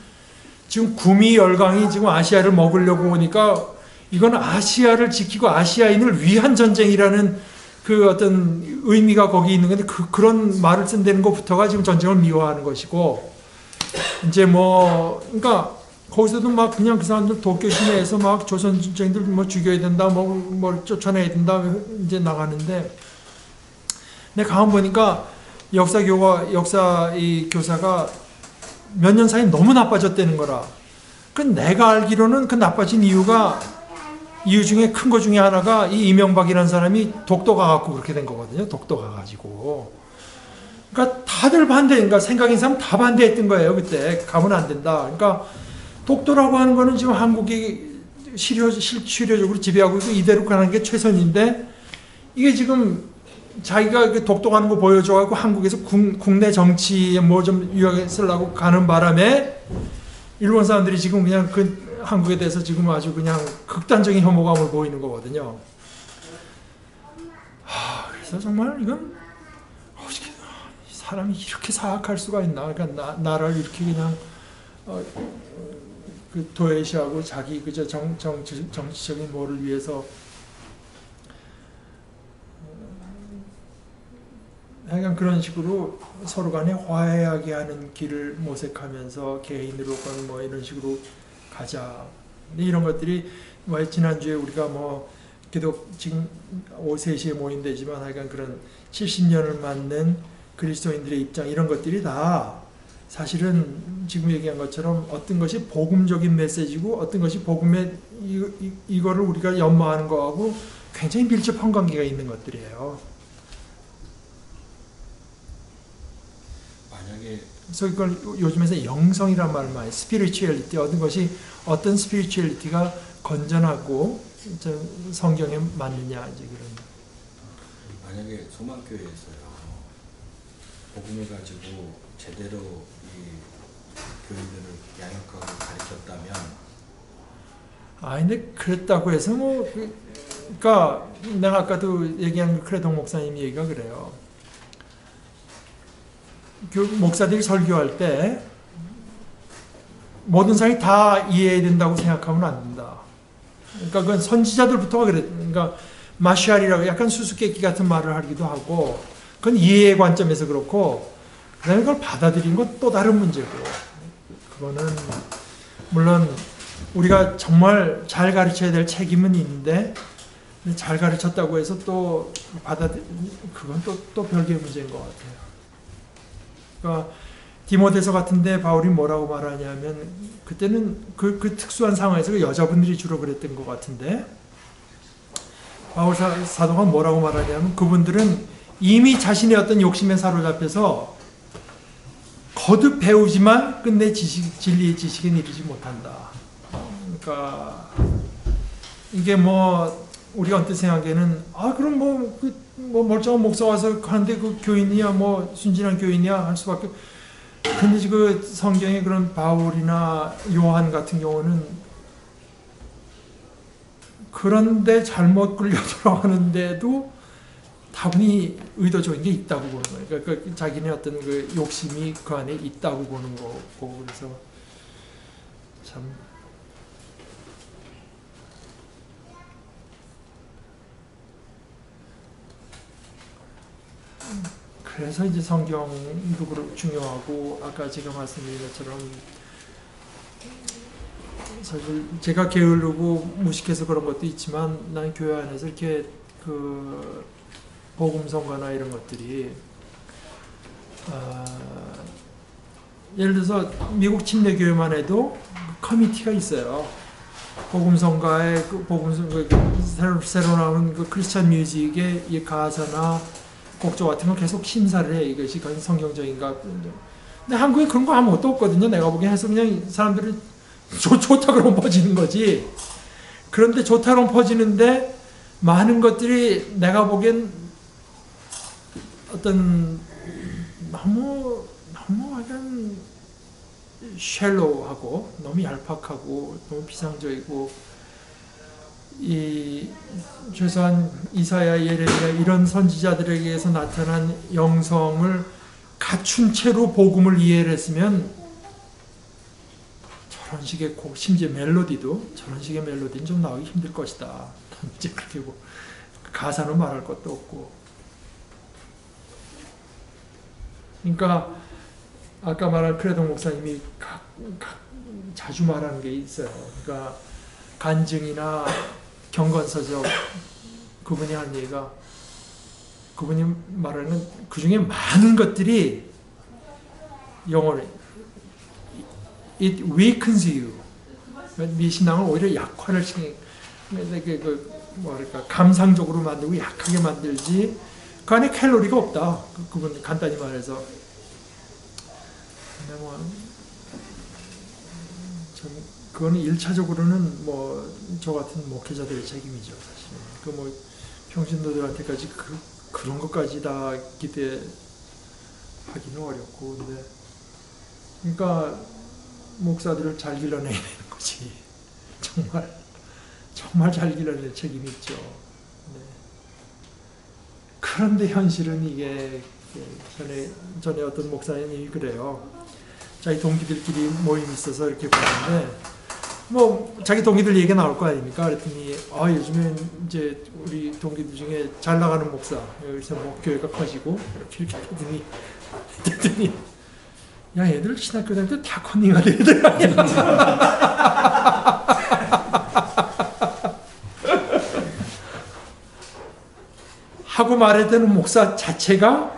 지금 구미 열강이 지금 아시아를 먹으려고 오니까 이건 아시아를 지키고 아시아인을 위한 전쟁이라는 그 어떤 의미가 거기 있는 건데, 그런 말을 쓴다는 것부터가 지금 전쟁을 미워하는 것이고, 이제 뭐 그러니까 거기서도 막 그냥 그 사람들 도쿄 시내에서 막 조선 전쟁들 뭐 죽여야 된다, 뭐 쫓아내야 된다 이제 나가는데, 내가 가만 보니까 역사 이 교사가 몇 년 사이에 너무 나빠졌다는 거라. 그 내가 알기로는 그 나빠진 이유 중에 큰 거 중에 하나가 이 이명박이라는 사람이 독도 가갖고 그렇게 된 거거든요. 독도 가가지고. 그러니까 다들 그러니까 생각인 사람 다 반대했던 거예요. 그때 가면 안 된다. 그러니까 독도라고 하는 거는 지금 한국이 실효적으로 지배하고 있고 이대로 가는 게 최선인데, 이게 지금 자기가 그 독도 가는 거 보여줘가지고 한국에서 국내 정치에 뭐 좀 유용하게 쓰려고 가는 바람에 일본 사람들이 지금 그냥 그 한국에 대해서 지금 아주 그냥 극단적인 혐오감을 보이는 거거든요. 그래서 정말 이건 어떻게 사람이 이렇게 사악할 수가 있나? 그러니까 나라를 이렇게 그냥 그 도외시하고 자기 그저 정치적인 뭐를 위해서 약간 그런 식으로 서로 간에 화해하게 하는 길을 모색하면서 개인으로건 뭐 이런 식으로 가자. 이런 것들이 뭐 지난주에 우리가 뭐 기독 지금 오후 3시에 모인되지만 하여간 그런 70년을 맞는 그리스도인들의 입장, 이런 것들이 다 사실은 지금 얘기한 것처럼 어떤 것이 복음적인 메시지고 어떤 것이 복음의 이거를 우리가 연마하는 거하고 굉장히 밀접한 관계가 있는 것들이에요. 그래서 이걸 요즘에서 영성이란 말을 많이, 스피리추얼리티, 어떤 스피리추얼리티가 건전하고 성경에 맞느냐, 이제 그런. 만약에 소망교회에서요, 복음을 가지고 제대로 이 교인들을 양육하고 가르쳤다면, 근데 그랬다고 해서 뭐 그러니까 내가 아까도 얘기한 크레동 목사님 얘기가 그래요. 목사들이 설교할 때 모든 사람이 다 이해해야 된다고 생각하면 안 된다. 그러니까 그건 선지자들부터가 그래. 그러니까 마샬이라고 약간 수수께끼 같은 말을 하기도 하고, 그건 이해의 관점에서 그렇고, 그다음에 그걸 받아들이는 건 또 다른 문제고, 그거는 물론 우리가 정말 잘 가르쳐야 될 책임은 있는데 잘 가르쳤다고 해서 또 그건 또 별개의 문제인 것 같아요. 그러니까 디모데서 같은데 바울이 뭐라고 말하냐면, 그때는 그 특수한 상황에서 여자분들이 주로 그랬던 것 같은데, 바울 사도가 뭐라고 말하냐면, 그분들은 이미 자신의 어떤 욕심에 사로잡혀서 거듭 배우지만 끝내 진리의 지식에 이르지 못한다. 그러니까 이게 뭐 우리가 언뜻 생각에는 그럼 뭐 멀쩡한 목사 와서 하는데 그 교인이야, 뭐 순진한 교인이야 할 수밖에. 근데 그 성경에 그런 바울이나 요한 같은 경우는 그런데 잘못 끌려 들어가는데도 다분히 의도적인 게 있다고 보는 거예요. 그러니까 자기네 어떤 그 욕심이 그 안에 있다고 보는 거고, 그래서 참 그래서 이제 성경도 중요하고, 아까 제가 말씀드린 것처럼 사실 제가 게으르고 무식해서 그런 것도 있지만, 난 교회 안에서 이렇게 그 복음성가나 이런 것들이 예를 들어서 미국 침례교회만 해도 커미티가 있어요. 복음성가의 새로 나오는 그 크리스천 뮤직의 이 가사나 곡조 같은 거 계속 심사를 해. 이것이 성경적인가. 근데 한국에 그런 거 아무것도 없거든요. 내가 보기엔. 해서 그냥 사람들이 좋다 그러면 퍼지는 거지. 그런데 좋다 그러면 퍼지는데 많은 것들이 내가 보기엔 어떤 너무 약간 쉘로우하고 너무 얄팍하고 너무 비상적이고, 이 최소한 이사야, 예레미야 이런 선지자들에게서 나타난 영성을 갖춘 채로 복음을 이해를 했으면 저런 식의 곡, 심지어 멜로디도 저런 식의 멜로디는 좀 나오기 힘들 것이다. 이제 그렇게 가사는 말할 것도 없고. 그러니까 아까 말한 크레동 목사님이 자주 말하는 게 있어요. 그러니까 간증이나 경건서적, 그분이 한 얘기가, 그분이 말하는 그 중에 많은 것들이 영어로 It weakens you. 네 신앙을 오히려 약화를 시키는, 뭐랄까, 감상적으로 만들고 약하게 만들지, 그 안에 칼로리가 없다. 그분 간단히 말해서. 근데 뭐 그거는 1차적으로는 뭐 저 같은 목회자들의 책임이죠, 사실. 그 뭐 평신도들한테까지 그런 것까지 다 기대하기는 어렵고, 근데 그러니까 목사들을 잘 길러내야 되는 거지. 정말 잘 길러낼 책임이 있죠. 네. 그런데 현실은 이게 전에 어떤 목사님이 그래요. 자기 동기들끼리 모임이 있어서 이렇게 보는데, 뭐 자기 동기들 얘기가 나올 거 아닙니까? 그랬더니 요즘에 이제 우리 동기들 중에 잘 나가는 목사, 여기서 뭐 교회가 커지고 이렇게 했더니 야, 얘들 신학교 다닐 때 다 컨닝가 되더라. 하고 말했다는 목사 자체가